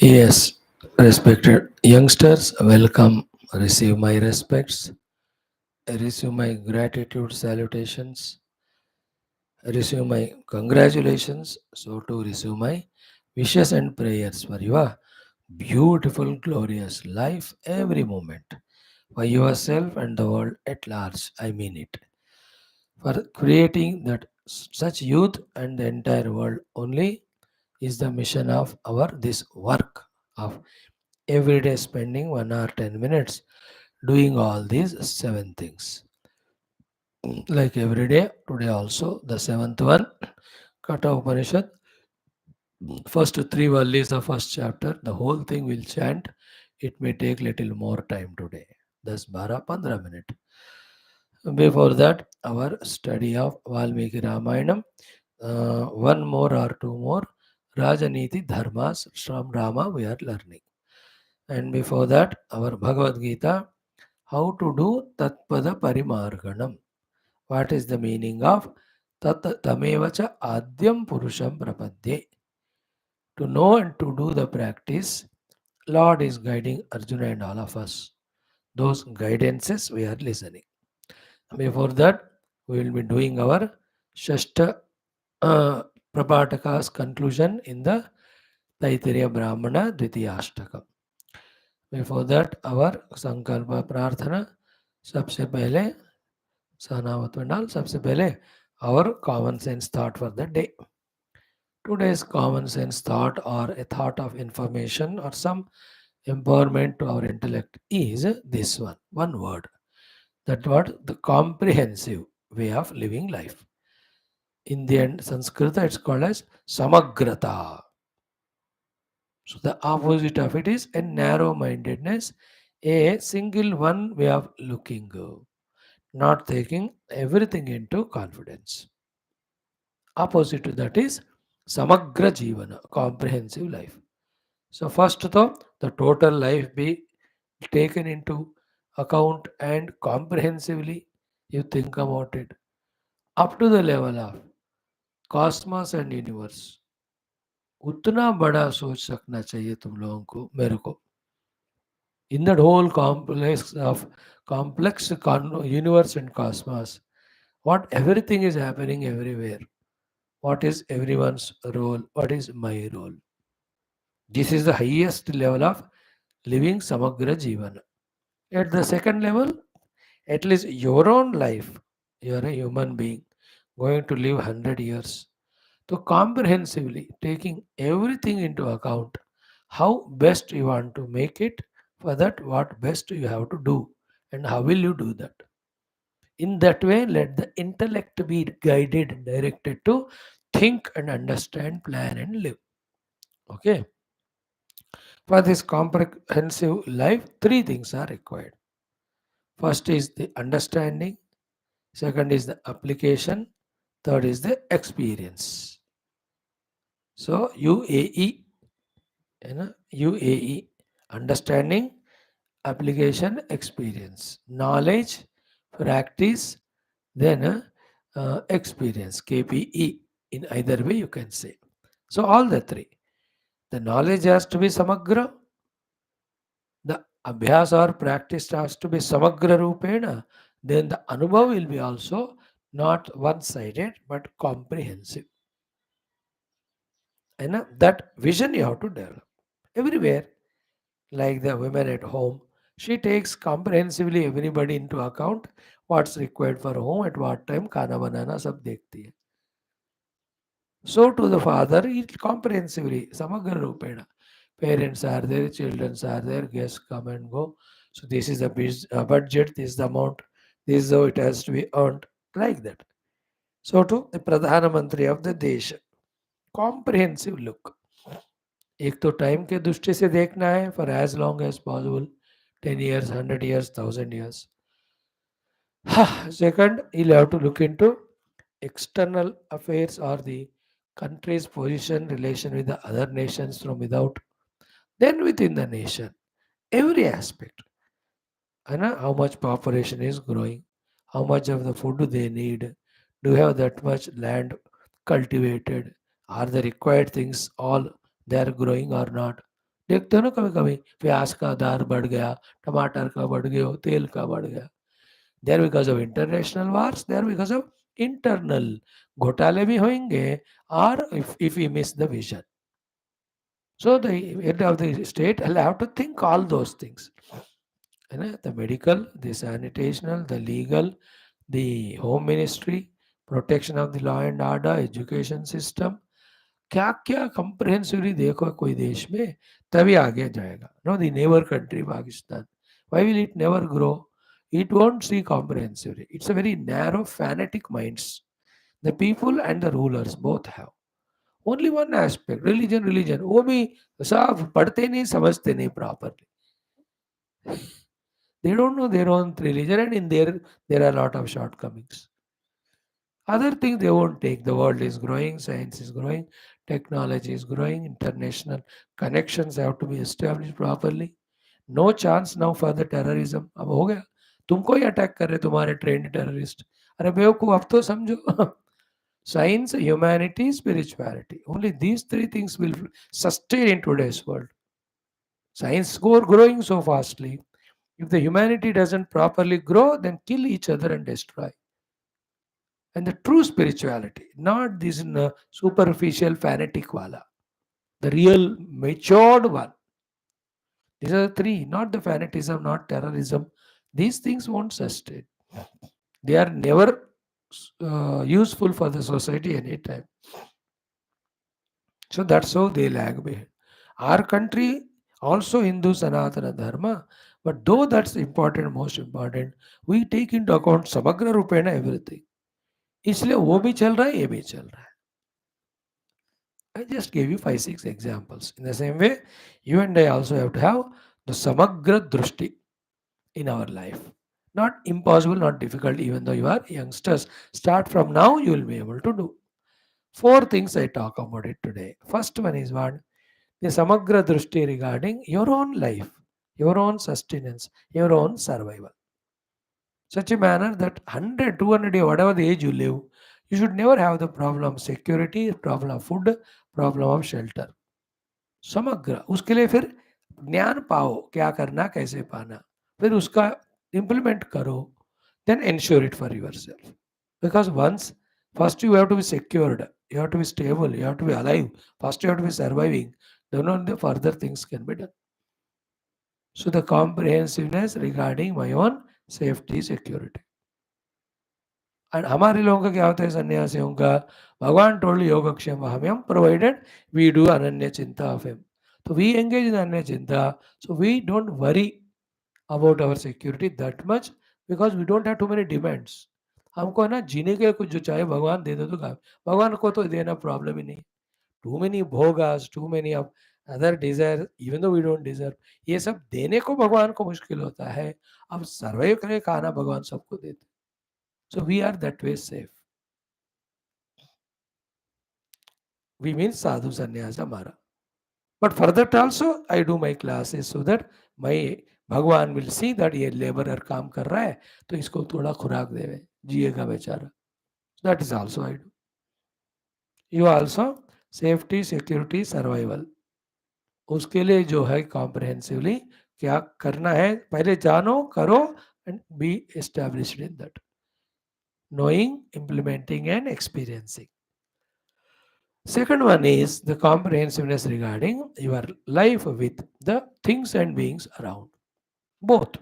Yes, respected youngsters, welcome. Receive my respects. Receive my gratitude salutations. Receive my congratulations. So to receive my wishes and prayers for your beautiful, glorious life every moment. For yourself and the world at large. I mean it. For creating that such youth and the entire world only is the mission of our this work of every day spending 1 hour 10 minutes doing all these seven things. Like every day, today also, the seventh one, Katha Upanishad, first three vallis of first chapter, the whole thing will chant. It may take little more time today. Thus, 12-15 minutes. Before that, our study of Valmiki Ramayanam, one more or two more, Rajaneethi Dharmas from Rama we are learning. And before that, our Bhagavad Gita, how to do Tatpada Parimarganam. What is the meaning of Tat Tamevacha Adyam Purusham Prapadye? To know and to do the practice, Lord is guiding Arjuna and all of us. Those guidances we are listening. Before that, we will be doing our Shashta Prapataka's conclusion in the Taittiriya Brahmana Dvitiyashtakam. Before that, our Sankalpa Prarthana, सबसे पहले Sanavat Vandal, सबसे पहले our common sense thought for the day. Today's common sense thought or a thought of information or some empowerment to our intellect is this one word. That word, the comprehensive way of living life. In the end, Sanskrit it's called as Samagrata. So the opposite of it is a narrow-mindedness, a single one way of looking, not taking everything into confidence. Opposite to that is Samagra Jivana, comprehensive life. So first though, the total life be taken into account and comprehensively you think about it up to the level of cosmos and universe. उतना बड़ा सोच सकना चाहिए तुम लोगों को मेरे को in that whole complex universe and cosmos, what everything is happening everywhere, what is everyone's role, what is my role. This is the highest level of living Samagra Jivana. At the second level, at least your own life, you are a human being going to live 100 years. So comprehensively taking everything into account, how best you want to make it, for that what best you have to do and how will you do that. In that way, let the intellect be guided and directed to think and understand, plan and live. Okay. For this comprehensive life, three things are required. First is the understanding, second is the application, third is the experience. So UAE, UAE, understanding, application, experience, knowledge, practice, then experience, KPE. In either way, you can say. So all the three. The knowledge has to be samagra. The abhyas or practice has to be samagra rupena. Then the anubhav will be also not one-sided but comprehensive. And that vision you have to develop everywhere. Like the women at home, she takes comprehensively everybody into account, what's required for home at what time, खाना बनाना सब देखती है. So to the father, he comprehensively, samagra rupena. Parents are there, children are there, guests come and go. So this is the budget, this is the amount, this is how it has to be earned, like that. So to the Pradhana Mantri of the Desh, comprehensive look. एक तो time के दृष्टि से देखना है for as long as possible 10 years 100 years 1000 years. Second, you'll have to look into external affairs or the country's position relation with the other nations from without, then within the nation, every aspect. How much population is growing, how much of the food do they need, do you have that much land cultivated, are the required things all they are growing or not, देखते हो ना कभी कभी प्याज का दार बढ़ गया, टमाटर का बढ़ गया, तेल का बढ़ गया. They are because of international wars, they are because of internal घोटाले भी होंगे. और if we miss the vision, so the head of the state will have to think all those things. The medical, the sanitational, the legal, the home ministry, protection of the law and order, education system, क्या क्या कंप्रहेंसिवली देखो कोई देश में, तभी आगे जाएगा. Know the neighbour country Pakistan, why will it never grow? It won't see comprehensively. It's a very narrow fanatic minds. The people and the rulers both have only one aspect, religion. वो भी साफ पढ़ते नहीं, समझते नहीं properly. They don't know their own religion, and in there are a lot of shortcomings. Other things they won't take. The world is growing, science is growing, technology is growing, international connections have to be established properly. No chance now for the terrorism. अब हो गया, तुमको ही attack कर रहे तुम्हारे trend terrorist. अरे बेवकूफ, अब तो समझो. Science, humanity, spirituality. Only these three things will sustain in today's world. Science is growing so fastly. If the humanity doesn't properly grow, then kill each other and destroy. And the true spirituality, not this superficial fanatic wala, the real matured one. These are the three, not the fanatism, not terrorism. These things won't sustain. They are never useful for the society anytime. So that's how they lag behind. Our country also Hindu Sanatana Dharma, but though that's important, most important, we take into account Samagra Rupena everything. इसलिए वो भी चल रहा है, ये भी चल रहा है. I just gave you 5-6 examples. In the same way, you and I also have to have the Samagra Drushti in our life. Not impossible, not difficult, even though you are youngsters. Start from now, you will be able to do. 4 things I talk about it today. First one is what? The Samagra Drushti regarding your own life, your own sustenance, your own survival. Such a manner that 100, 200 years, whatever the age you live, you should never have the problem of security, problem of food, problem of shelter. समग्र उसके लिए फिर ज्ञान पाओ, क्या करना, कैसे पाना, फिर उसका इम्प्लीमेंट करो. Then ensure it for yourself. Because once, first you have to be secured, you have to be stable, you have to be alive, first you have to be surviving, then only the further things can be done. So the comprehensiveness regarding my own safety, security. And हमारे लोगों का क्या होता है सन्यासियों का, भगवान told योगक्षेम हमें provided we do ananya chinta of him. So we engage in ananya chinta, so we don't worry about our security that much because we don't have too many demands. हमको है ना जीने के कुछ जो चाहे भगवान दे दो तो काम, भगवान को तो देना प्रॉब्लम ही नहीं. Too many bhogas, too many of other desires, even though we don't deserve, ये सब देने को भगवान को मुश्किल होता है. अब सर्वाइव करे खाना भगवान सबको देते. So we are that way safe. We mean sadhu sannyasa mara. But for that also, I do my classes so that my भगवान will see that ये laborer काम कर रहा है तो इसको थोड़ा खुराक देवे, जिएगा बेचारा. That is also I do. You also safety, security, survival. उसके लिए जो है comprehensively क्या करना है पहले जानो, करो and be established in that. Knowing, implementing and experiencing. Second one is the comprehensiveness regarding your life with the things and beings around. Both.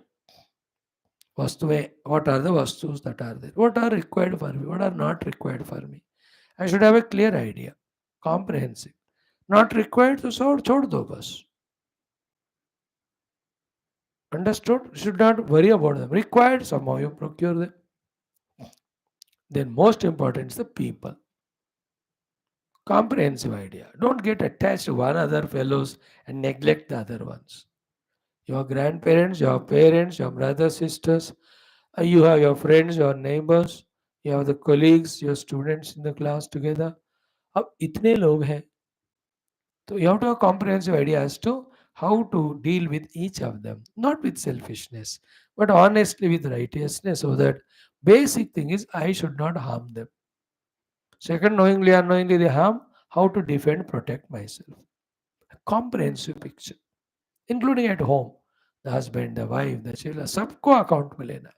Vastu, what are the vastus that are there? What are required for me? What are not required for me? I should have a clear idea. Comprehensive. Not required to chhod do bas. Understood? Should not worry about them. Required, somehow you procure them. Then most important is the people. Comprehensive idea. Don't get attached to one other fellows and neglect the other ones. Your grandparents, your parents, your brothers, sisters, you have your friends, your neighbors, you have the colleagues, your students in the class together. अब इतने लोग हैं, तो you have to have a comprehensive idea as to how to deal with each of them, not with selfishness, but honestly with righteousness, so that basic thing is I should not harm them. Second, knowingly, unknowingly they harm, how to defend, protect myself. A comprehensive picture. Including at home, the husband, the wife, the children, सबको account में लेना है.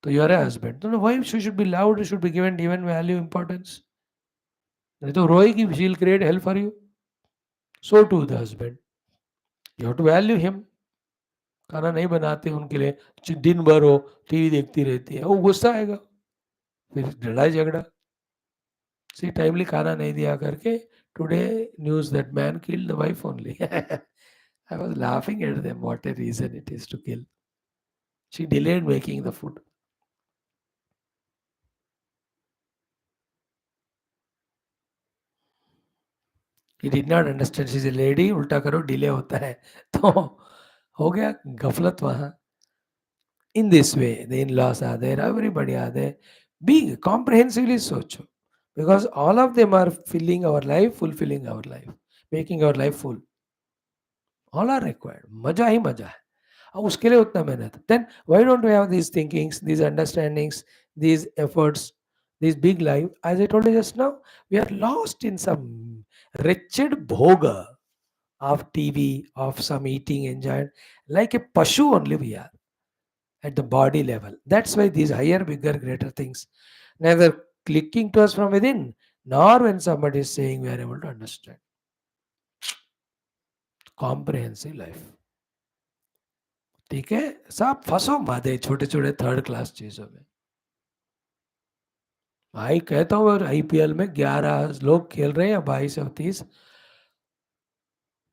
तो you are a husband, तो wife should be loud, should be given even value importance. नहीं तो रोएगी, she will create help for you. So to the husband, you have to value him. खाना नहीं बनाते उनके लिए, दिन भर वो टीवी देखती रहती है, वो गुस्सा आएगा, फिर लड़ाई झगड़ा. सी टाइमली खाना नहीं दिया करके, today news that man killed the wife only. I was laughing at them. What a reason it is to kill. She delayed making the food. He did not understand. She's a lady. उल्टा करो delay होता है. तो हो गया गफलत वहाँ. In this way, the in-laws are there, everybody are there. Be comprehensively सोचो, because all of them are filling our life, fulfilling our life, making our life full. All are required. मजा ही मजा है. अब उसके लिए उतना मेहनत. Then why don't we have these thinkings, these understandings, these efforts, this big life? As I told you just now, we are lost in some wretched bhoga of TV, of some eating enjoyment, like a pashu only we are at the body level. That's why these higher, bigger, greater things neither clicking to us from within, nor when somebody is saying we are able to understand. Comprehensive life. ठीक है, सब फंसो मादे छोटे छोटे third class चीजों में. भाई कहता हूँ, आईपीएल में 11 लोग खेल रहे हैं, 22 और 30,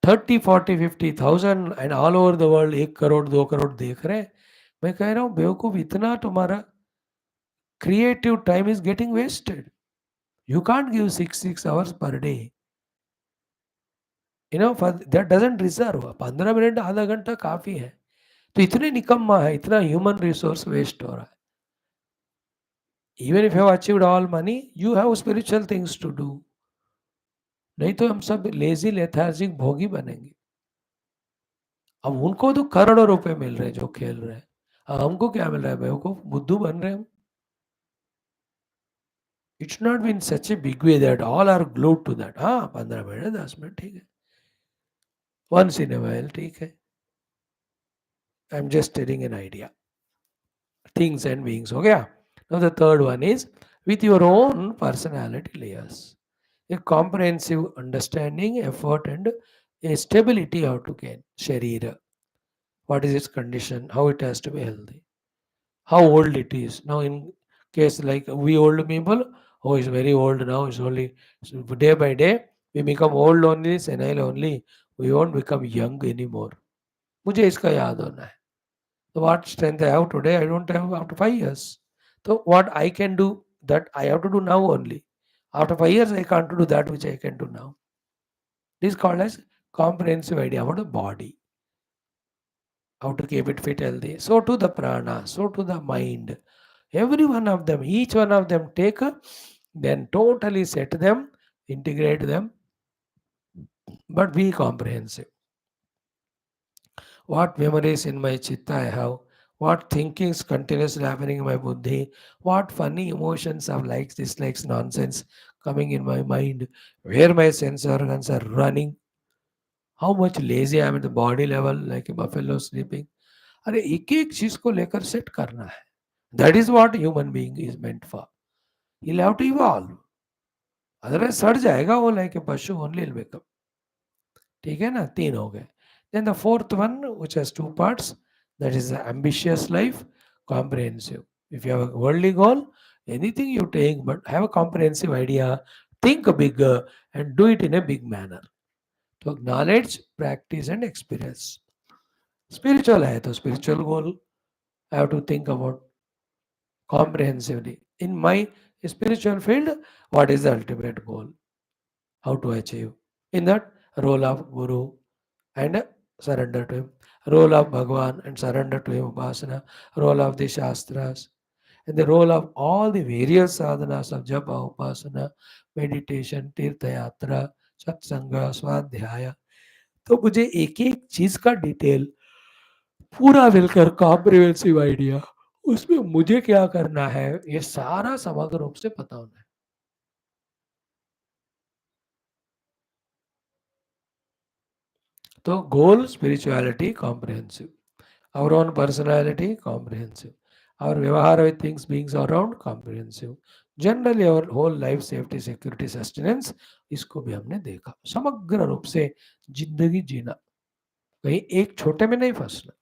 30, 40, 50,000 and all over the world 1 crore 2 crore देख रहे हैं. मैं कह रहा हूँ बेवकूफ, इतना तुम्हारा creative time is getting wasted. You can't give 6 hours per day. For that doesn't deserve. 15 minute आधा घंटा काफी है. तो इतने निकम्मा है, इतना ह्यूमन रिसोर्स वेस्ट हो रहा है. Even if you have achieved all money, you have spiritual things to do. नहीं तो हम सब लेजी लेथार्जिक भोगी बनेंगे. अब उनको तो करोड़ों रुपए मिल रहे हैं जो खेल रहे हैं, हमको क्या मिल रहा है? बेवकूफ बुद्धू बन रहे हैं हम. It's not been such a big way that all are glued to that. हाँ, 15 मिनट 10 मिनट ठीक है, once in a while ठीक है. I am just telling an idea. Things and beings हो गया. Now the third one is with your own personality layers, a comprehensive understanding, effort, and a stability how to gain. Sharira, what is its condition, how it has to be healthy, how old it is. Now, in case like we old people, oh, is very old now, is only so day by day we become old only, senile only. We won't become young anymore. मुझे इसका याद होना है. So what strength I have today, I don't have after 5 years. So what I can do, that I have to do now only. After 5 years, I can't do that which I can do now. This is called as comprehensive idea about the body, how to keep it fit, healthy. So to the prana, so to the mind. Every one of them, each one of them take, then totally set them, integrate them, but be comprehensive. What memories in my chitta I have, what thinkings continuously happening in my buddhi, what funny emotions of likes, dislikes, nonsense coming in my mind, where my sense organs are running, how much lazy I am at the body level, like a buffalo sleeping. अरे एक एक चीज को लेकर set करना है. That is what human being is meant for. He have to evolve, otherwise सड़ जाएगा वो, लाइक ए पशु ओनली विल बिकम. ठीक है ना, 3 हो गए. Then the fourth one which has 2 parts, that is ambitious life, comprehensive. If you have a worldly goal, anything you take, but have a comprehensive idea, think bigger and do it in a big manner. तो knowledge, practice and experience. Spiritual है तो spiritual goal I have to think about comprehensively. In my spiritual field, what is the ultimate goal? How to achieve? In that, role of Guru and surrender to him. Role of Bhagwan and surrender to him, Upasana. Role of the Shastras. And the role of all the various sadhanas of Japa, Upasana, meditation, Tirtha Yatra, Satsanga, Swadhyaya. तो मुझे एक एक चीज का detail पूरा मिलकर comprehensive idea, उसमें मुझे क्या करना है, ये सारा समग्र रूप से पता होना है. So goal, spirituality, comprehensive. Our own personality, comprehensive. Our vyavahara with things, beings around, comprehensive. Generally और whole life safety security sustenance, इसको भी हमने देखा. समग्र रूप से जिंदगी जीना, कहीं एक छोटे में नहीं फंसना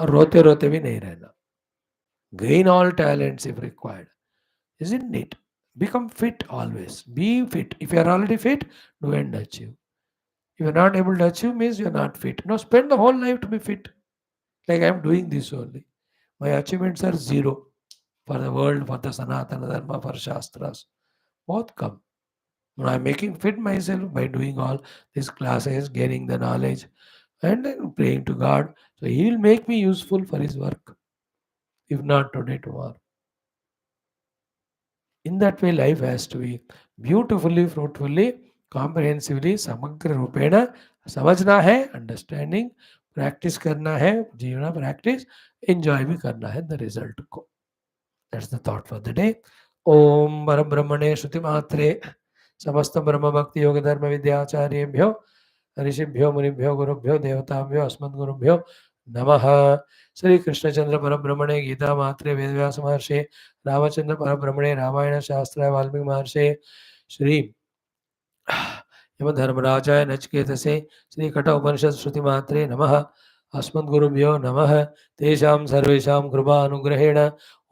और रोते रोते भी नहीं रहना. Gain all talents if required, isn't it? Become fit always. Be fit. If you are already fit, do and achieve. If you are not able to achieve, means you are not fit. Now spend the whole life to be fit. Like I am doing this only. My achievements are zero for the world, for the Sanatana Dharma, for Shastras. Both come. Now I am making fit myself by doing all these classes, gaining the knowledge, and then praying to God. So He will make me useful for His work. If not today, tomorrow. In that way, life has to be beautifully, fruitfully, comprehensively, समग्र रूपेण समझना है, understanding, practice करना है, जीवना practice, enjoy भी करना है द रिजल्ट को. That's the thought for the day. ओम परब्रह्मणे श्रुतिमात्रे समस्त ब्रह्म भक्ति योग धर्म विद्याचार्येभ्यो ऋषिभ्यो मुनिभ्यो गुरुभ्यो देवताभ्यो अस्मद्गुरुभ्यो नमः. श्री कृष्णचंद्र परब्रह्मणे गीता मात्रे वेदव्यास महर्षि रामचंद्र परब्रह्मणे रामायण शास्त्र वाल्मीकि महर्षि श्री यमधर्मराजाय नचिकेतसे श्री कठ उपनिषद श्रुति मात्रे नमः. अस्मद्गुरुभ्यो नमः. तेषां सर्वेषां कृपा अनुग्रहेण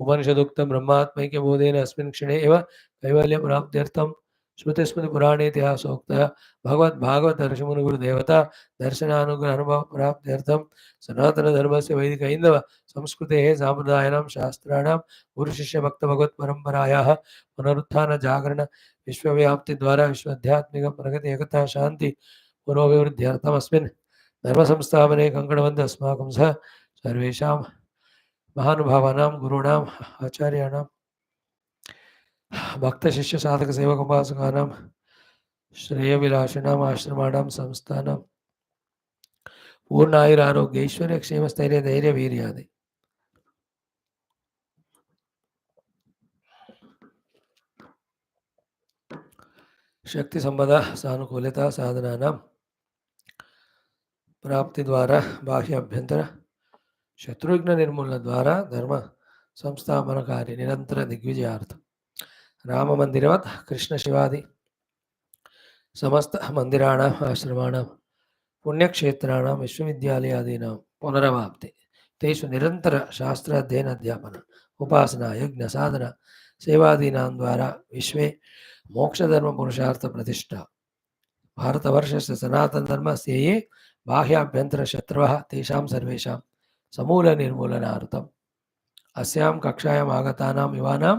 उपनिषदुक्तं ब्रह्मात्मैक्य बोधेन अस्मिन् क्षणे एव कैवल्यं प्राप्त्यर्थं श्रुतिस्मृतिपुराणे इतिहासोक्तः भगवद्भागवत ऋषिमुनिगुरुदेवता दर्शनानुग्रह अनुभव प्राप्त्यर्थं सनातनधर्मस्य वैदिक हिन्दव संस्कृतेः साम्प्रदायिनां शास्त्राणां गुरुशिष्यभक्तभगवत्परम्परायाः पुनरुत्थान जागरण विश्वव्याप्ति द्वारा विश्वाध्यात्मिक प्रगति एकता शांति पुरोभिवृद्ध्यर्थम अस्मिन् धर्म संस्थापने कंकणवन्त अस्माकं सह सर्वेषां महानुभावानां गुरूणाम् आचार्याणां भक्त शिष्य साधक सेवक उपासकानां श्रेयविलासिनाम् आश्रमाणां संस्थानां पूर्णायुरारोग्य ऐश्वर्य क्षेम स्थैर्य धैर्य वीर्यादि शक्ति संपदा सानुकूलता साधनानां प्राप्ति द्वारा बाह्य अभ्यंतर शत्रुघ्न निर्मूलन द्वारा धर्म संस्थापन कार्य निरंतर दिग्विजयार्थ राम मंदिरवत् कृष्ण शिवादि समस्त मंदिराणाम् आश्रमाणां पुण्यक्षेत्राणां विश्वविद्यालयादीनां पुनरवाप्ति तेषु निरंतर शास्त्र अध्ययन अध्यापन उपासना यज्ञ साधना सेवादीनां द्वारा विश्वे मोक्षधर्म पुरुषार्थ प्रतिष्ठा भारतवर्षस्य सनातन धर्मस्य ये बाह्याभ्यंतर शत्रवः तेषां सर्वेषां समूल निर्मूलनार्थम् अस्यां कक्षायाम् आगतानां युवानां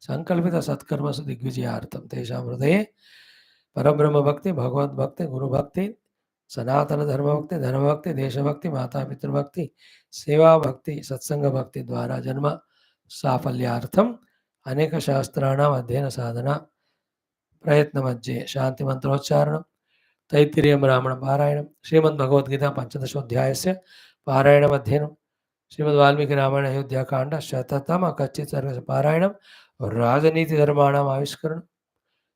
संकल्पित सत्कर्मसु दिग्विजयार्थं तेषां हृदये परब्रह्म भक्ति भगवद भक्ति गुरु भक्ति सनातन धर्म भक्ति धर्म भक्ति देशभक्ति माता पितृभक्ति सेवा भक्ति सत्संग भक्ति द्वारा जन्म साफल्यार्थम अनेक शास्त्राणाम अध्ययन साधना प्रयत्न मध्ये शांति मंत्रोच्चारण तैत्तिरीय ब्राह्मण पारायण श्रीमद् भगवद्गीता पंचदशोध्यायस्य पारायण अध्ययन श्रीमद् वाल्मीकि रामायण अयोध्या कांड शततम कच्चित् सर्वस्य पारायणं राजनीति धर्माणाम् आविष्करण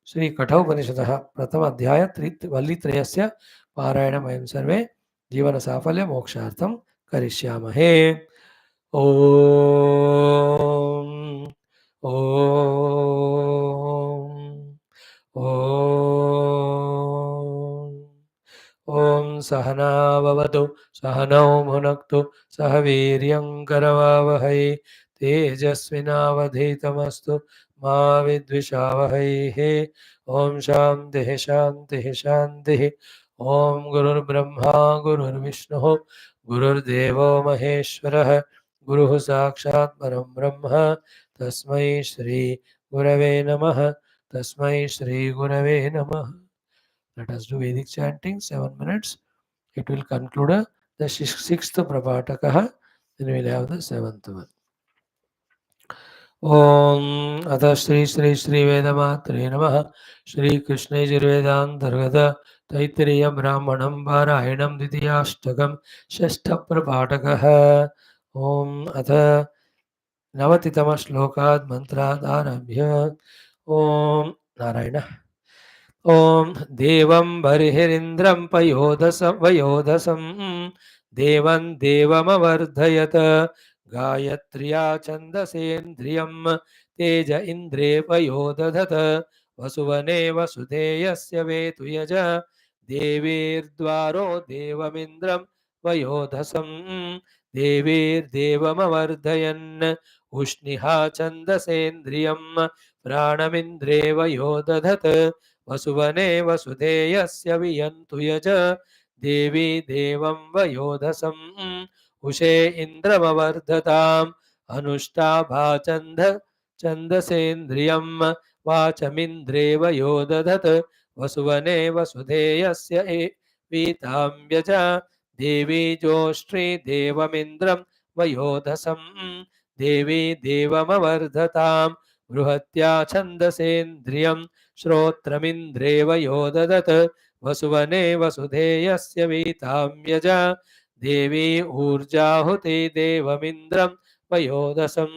श्री कठोपनिषदः प्रथम अध्याय वल्लीत्रयस्य पारायणं वयं सर्वे जीवन साफल्य मोक्षार्थं करिष्यामहे. ओम ओम ओम सहना भवतु सहनौ भुनक्तु सह वीर्यं करवावहै तेजस्विनावधीतमस्तु मा विद्विषावहैः. ओम शान्तिः शान्तिः शान्तिः. ओम गुरुर्ब्रह्मा गुरुर्विष्णुः गुरुर्देवो महेश्वरः गुरुः साक्षात् परं ब्रह्म तस्मै श्री गुरवे नमः. तस्मै श्री गुरवे नमः. Let us do Vedic chanting, 7 minutes. It will conclude the sixth Prapatakaha. Then we will have the seventh one. Om Atha Shri Shri Shri Vedamatre Namaha. Shri Krishna Yajurvedantargata Taittiriya Brahmanam Parayanam Dvitiyashtakam Shashtha Prapatakaha. Om Atha Navatitama Shlokad Mantrad Arabhya. Om Narayana. ॐ देवं बर्हिरिन्द्रं वयोधसं देवं देवमवर्धयत गायत्र्या छन्दसेन्द्रियं तेज इन्द्रे वयोदधत वसुवने वसुधेयस्य वेतुयज देवीर्द्वारो देवमिन्द्रं वयोधसं देवीर्देवमवर्धयन् उष्णिहा छन्दसेन्द्रियं प्राणमिन्द्रे वयोदधत वसुवने वसुधेयस्य वियन्तु यज देवी देवं वयोधसं उषे इन्द्रमवर्धताम् अनुष्टाभाचन्द छन्दसेन्द्रियं वाचमिन्द्रे वयोदधत वसुवने वसुधेयस्य वीतां यज देवी जोष्ट्री देवमिन्द्रं वयोधसं देवी देवमवर्धताम् बृहत्या छन्दसेन्द्रियं श्रोत्रमिन्द्रेव यो ददत् वसुवने वसुधेयस्य वीतां यजा देवी ऊर्जाहुति देवमिन्द्रं वयोदसं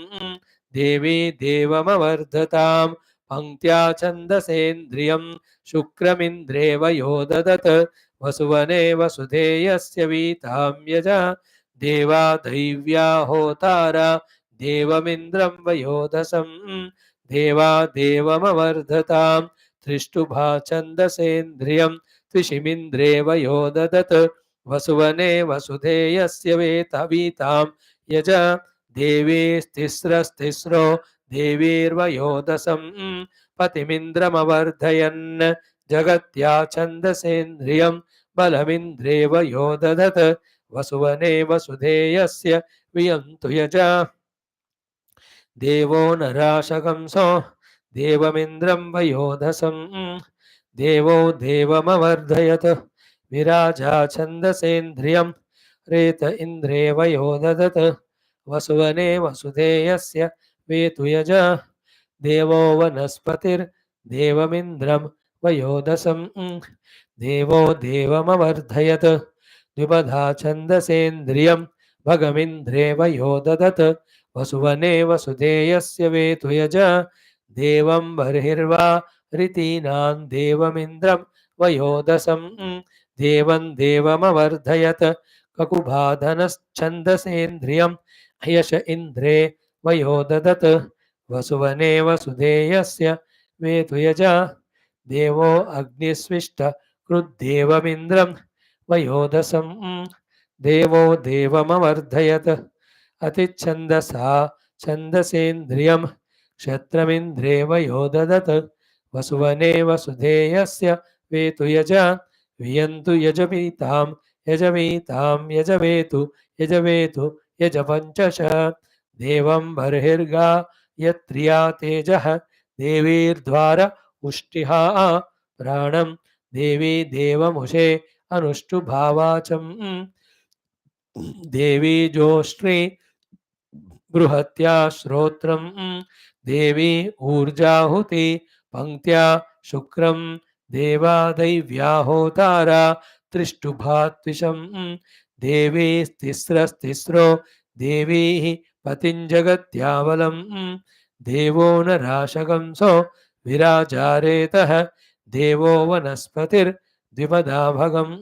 देवी देवमवर्धतां पङ्क्त्या छन्दसेन्द्रियं शुक्रमिन्द्रेव यो ददत् वसुवने वसुधेयस्य वीतां यजा देवा दैव्या होतारा देवमिन्द्रं वयोदसं देवा देवमवर्धतां त्रिष्टुभा छन्दसेन्द्रियं त्रिषिमिन्द्रेव यो ददत् वसुवने वसुधेयस्य वीतां यज देवीस्तिस्रस्तिस्रो देवीर्वयोदसं पतिमिन्द्रमवर्धयन् जगत्या छन्दसेन्द्रियं बलमिन्द्रेव यो ददत् वसुवने वसुधेयस्य वियन्तु यज देवो नराशकंसो देवमिन्द्रं वयोधसं देवो देवमवर्धयत् विराजा छन्दसेन्द्रियं रेत इन्द्रे वयो ददत् वसुवने वसुधेयस्य वेतुयज देवो वनस्पतिर्देवमिन्द्रं वयोदसं देवो देवमवर्धयत् द्विपदा छन्दसेन्द्रियं भगमिन्द्रे वयो ददत् वसुवने वसुधेयस्य वेतुयज देवं बर्हिर्वा ऋतीनां देवमिन्द्रं वयोदसं देवं देवमवर्धयत् ककुभाधनश्छन्दसेन्द्रियं यश इन्द्रे वयो ददत् वसुवने वसुधेयस्य वेतुयज देवो अग्निस्विष्ट कृद्देवमिन्द्रं वयोदसं देवो देवमवर्धयत् अतिच्छन्दसा छन्दसेन्द्रियं क्षत्रमिन्द्रे वयो ददत् वसुवने वसुधेयस्य वेतुयज वियन्तु यजवीतां यजवेतु यजपञ्चश देवं बर्हिर्गायत्र्या तेजः देवीर्द्वार उष्टिहा प्राणं देवी देवमुषे अनुष्टुभावाचं देवी जोष्ट्री बृहत्या श्रोत्रं देवी ऊर्जाहुति पङ्क्त्या शुक्रं देवा दैव्या होतारा त्रिष्टुभात्विषं देवीस्तिस्रस्तिस्रो देवीः पतिञ्जगत्यावलं देवो नराशकंसो विराजारेतः देवो वनस्पतिर्द्विपदा भगं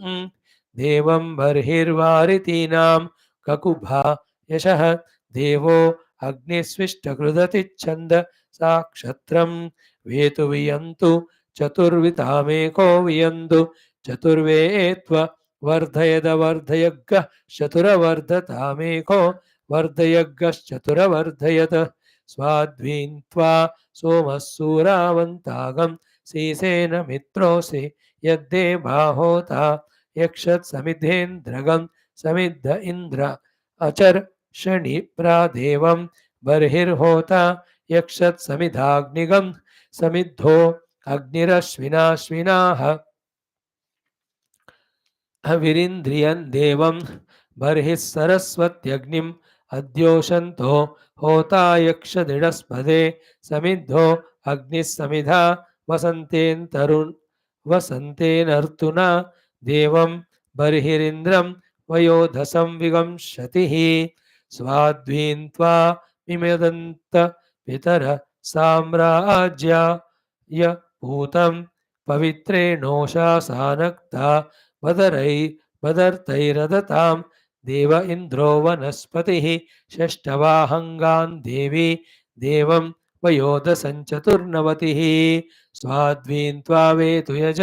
देवं बर्हिर्वारितीनां ककुभा यशः देवो अग्निस्विष्टकृदतिच्छन्द साक्षत्रं वेतु वियन्तु चतुर्वितामेको वियन्तु चतुर्वेत्व वर्धयदवर्धयग्गः चतुरवर्धतामेको वर्धयग्गश्चतुरवर्धयत् स्वाध्वीन्त्वा सोमः सूरावन्तागं सीसेन मित्रोऽसि यद्देवाहोता यक्षत्समिधेन्द्रगं समिद्ध इन्द्र अचर शनिप्रादेवं बर्हिर्होता यक्षत्समिधाग्निगं समिद्धो अग्निरश्विनाश्विनाः हविरिन्द्रियं देवं बर्हिः सरस्वत्यग्निम् अद्योषन्तो होता यक्षदिडस्पदे समिद्धो अग्निः समिधा वसन्तेनर्तुना देवं बर्हिरिन्द्रं वयोधसं विगंशतिः स्वाध्वीन्त्वा मिमदन्त पितर साम्राज्याय पूतं पवित्रेणोषा सानक्ता बदर्तैरदतां देव इन्द्रो वनस्पतिः षष्ठवाहङ्गान् देवी देवं वयोदसञ्चतुर्नवतिः स्वाद्वीन् त्वावेतु यज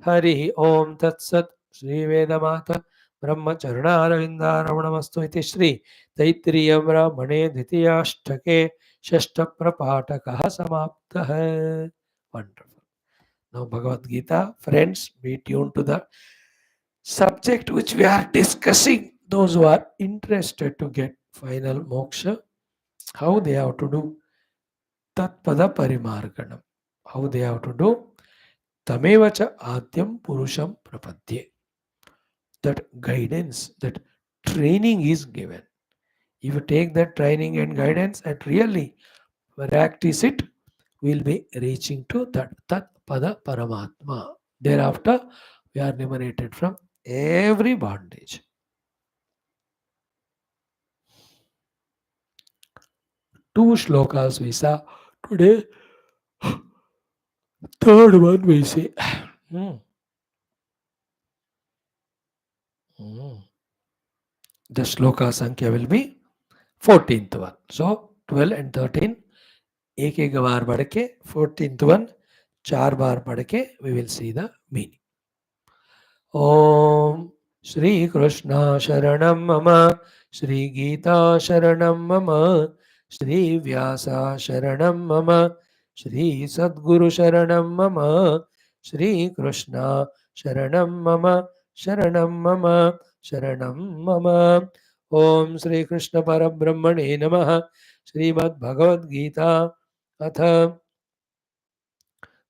हरिः ॐ तत्सत् श्रीवेदमाता ब्रह्मचरणारविन्दारमणमस्तु इति श्री तैत्तिरीय ब्राह्मणे द्वितीयाष्टके षष्ठप्रपाठकः समाप्तः. Wonderful. Now Bhagavad Gita, friends, be tuned to the subject which we are discussing. Those who are interested to get final moksha, how they have to do TATPADA parimarganam. How they have to do tamevacha adyam purusham prapadye. That guidance, that training is given. If you take that training and guidance and really practice it, we will be reaching to that Tatpada Paramatma. Thereafter, we are liberated from every bondage. Two shlokas we saw today. Third one we see. The shloka sankhya will be 14th one. So 12 and 13 एक एक बार पढ़ के 14th one 4 बार पढ़ के we will see the meaning. ओम श्री कृष्ण शरणं मम, श्री गीता शरणं मम, श्री व्यास शरणं मम, श्री सद्गुरु शरणं मम, श्री कृष्ण शरणं मम, शरणं मम, शरणं मम. ओम श्री कृष्ण परब्रह्मणे नमः. श्रीमद्भगवद्गीता अथ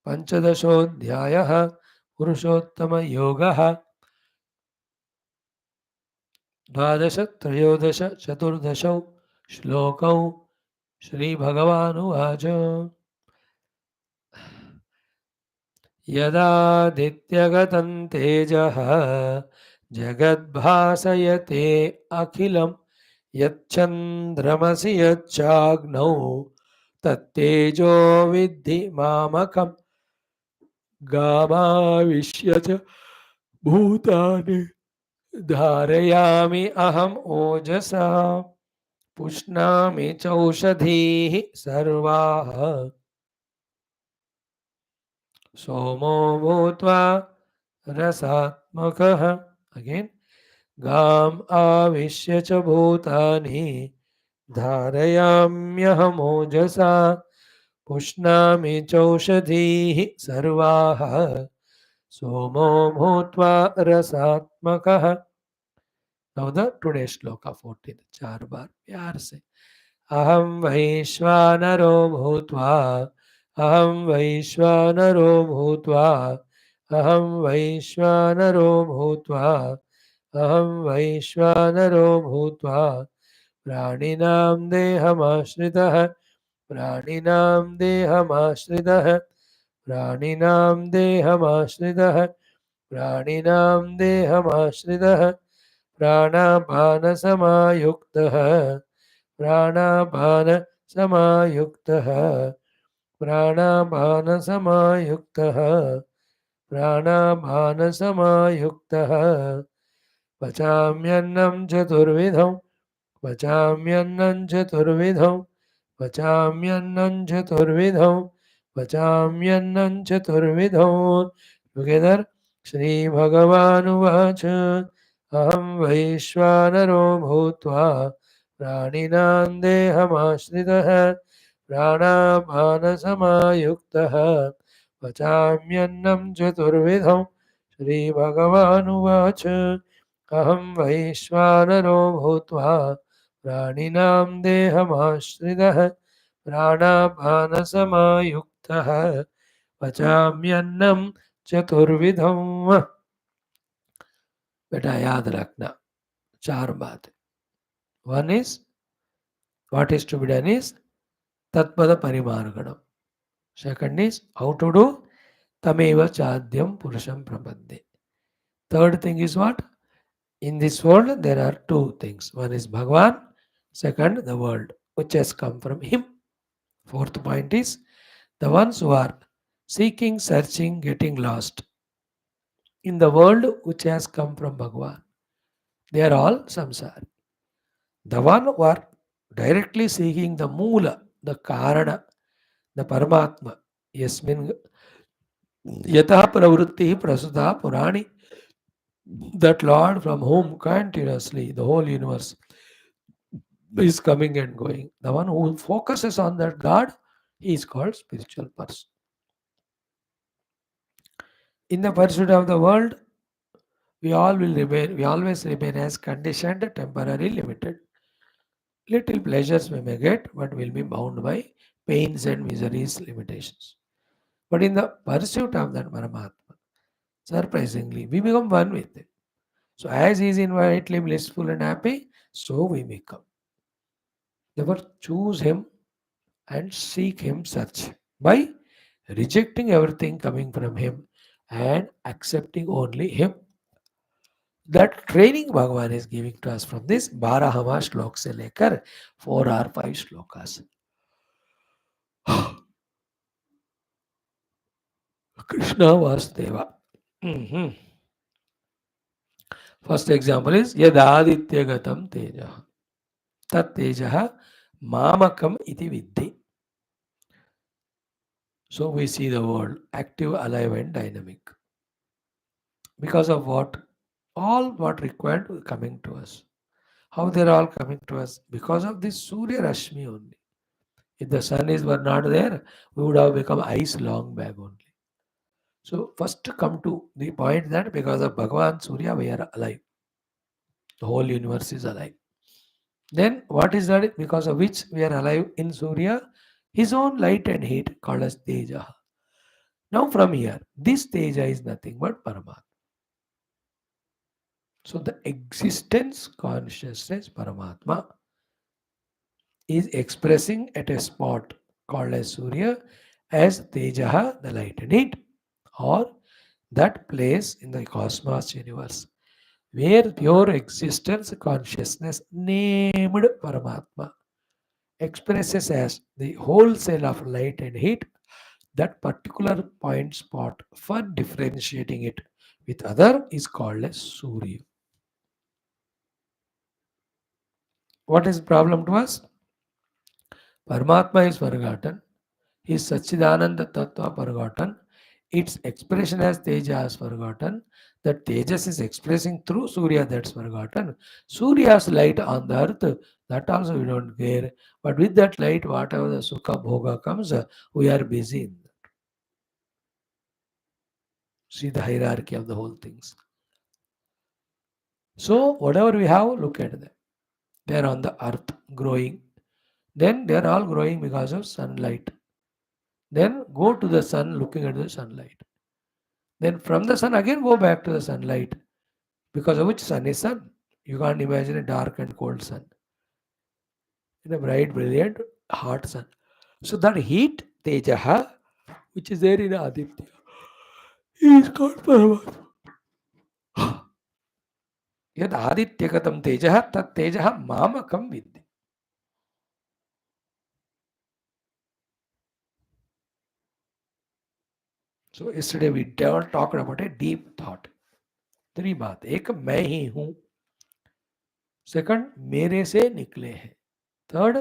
पंचदशोऽध्यायः पुरुषोत्तमयोगः. द्वादश त्रयोदश चतुर्दशौ श्लोकौ. श्रीभगवानुवाच यदादित्यगतं तेजः जगद्भासयते अखिलं यच्चन्द्रमसि यच्चाग्नौ तत्तेजो विद्धि मामकं गामाविश्य च भूतानि धारयामि अहम् ओजसा पुष्णामि चौषधीः सर्वाः सोमो भूत्वा रसात्मकः. अगेन गाम आविश्य च भूतानि धारयाम्यहमोजसा पुष्णामि चौषधीः सर्वाः सोमो भूत्वा रसात्मकः. Now the today's shloka 14 चार बार प्यार से. अहं वैश्वानरो भूत्वा, अहं वैश्वानरो भूत्वा, अहं वैश्वानरो भूत्वा, अहं वैश्वानरो भूत्वा प्राणिनां देहमाश्रितः, प्राणिनां देहमाश्रितः, प्राणिनां देहमाश्रितः, प्राणिनां देहमाश्रितः प्राणापानसमायुक्तः, प्राणापानसमायुक्तः, प्राणापानसमायुक्तः, प्राणापानसमायुक्तः. पचाम्यन्नं चतुर्विधं, पचाम्यन्नं चतुर्विधं, पचाम्यन्नं चतुर्विधं, पचाम्यन्नं चतुर्विधं. टुगेदर श्रीभगवानुवाच अहं वैश्वानरो भूत्वा प्राणिनां देहमाश्रितः, प्राणापानसमायुक्तः पचाम्यन्नं चतुर्विधं. श्रीभगवानुवाच अहं वैश्वानरो भूत्वा प्राणिनां देहमाश्रितः, प्राणापानसमायुक्तः पचाम्यन्नं चतुर्विधं. बेटा याद रखना चार बात. One is what is to be done is tatpada parimarganam. Second is how to do tameva chadyam purusham prapadde. Third thing is what? In this world there are two things. One is Bhagavan, second the world which has come from him. Fourth point is the ones who are seeking, searching, getting lost. In the world which has come from Bhagavan, they are all samsari. The one who are directly seeking the Moola, the Karana, the Paramatma, Yasmin Yatha Pravritti Prasuta Purani, that Lord from whom continuously the whole universe is coming and going. The one who focuses on that God, he is called spiritual person. In the pursuit of the world, we always remain as conditioned, temporary, limited. Little pleasures we may get, but will be bound by pains and miseries, limitations. But in the pursuit of that Paramatma, surprisingly, we become one with Him. So as He is infinitely blissful and happy, so we become. Therefore, choose Him and seek Him, search by rejecting everything coming from Him and accepting only Him. That training Bhagavan is giving to us from this 12वां श्लोक से लेकर 4 or 5 shlokas. Krishna Vasudeva. Mhm. First example is Yadadityagatam Teja. Tat Teja Mamakam iti Viddhi. So we see the world active, alive, and dynamic. Because of what? All what required coming to us. How they're all coming to us? Because of this Surya Rashmi only. If the sun were not there, we would have become ice long back only. So first come to the point that because of Bhagavan Surya we are alive. The whole universe is alive. Then what is that because of which we are alive in Surya? His own light and heat called as Teja. Now from here, this Teja is nothing but Paramatma. So the existence consciousness Paramatma is expressing at a spot called as Surya as Teja, the light and heat, or that place in the cosmos universe where pure existence consciousness named Paramatma expresses as the wholesale of light and heat, that particular point spot for differentiating it with other is called as Surya. What is the problem to us? Paramatma is forgotten. His Sachidananda Tattva forgotten. Its expression as Teja is forgotten. That Tejas is expressing through Surya, that's forgotten. Surya's light on the earth, that also we don't care. But with that light, whatever the Sukha Bhoga comes, we are busy in that. See the hierarchy of the whole things. So whatever we have, look at them. They are on the earth growing. Then they are all growing because of sunlight. Then go to the sun looking at the sunlight. Then from the sun again go back to the sunlight. Because of which sun is sun. You can't imagine a dark and cold sun. In a bright, brilliant, hot sun. So that heat, Tejaha, which is there in Aditya, is called Paramatma. Yad Adityakatam Tejaha, tat Tejaha Mamakam Vidhi. So yesterday we talked about a deep thought. 3 बात. एक मैं ही हूं. Second मेरे से निकले हैं. Third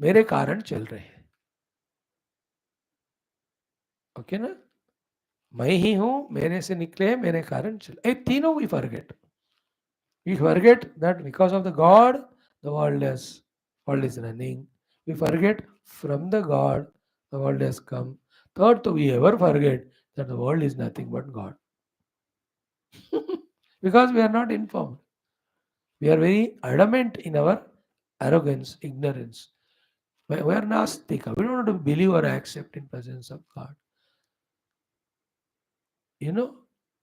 मेरे कारण चल रहे हैं. ओके ना? मैं ही हूं, मेरे से निकले हैं, मेरे कारण चल. ये तीनों we forget. We forget that because of the God, the world is running. We forget from the God, the world has come. Third, we ever forget that the world is nothing but God. Because we are not informed. We are very adamant in our arrogance, ignorance. We are nastika. We don't want to believe or accept in presence of God. You know,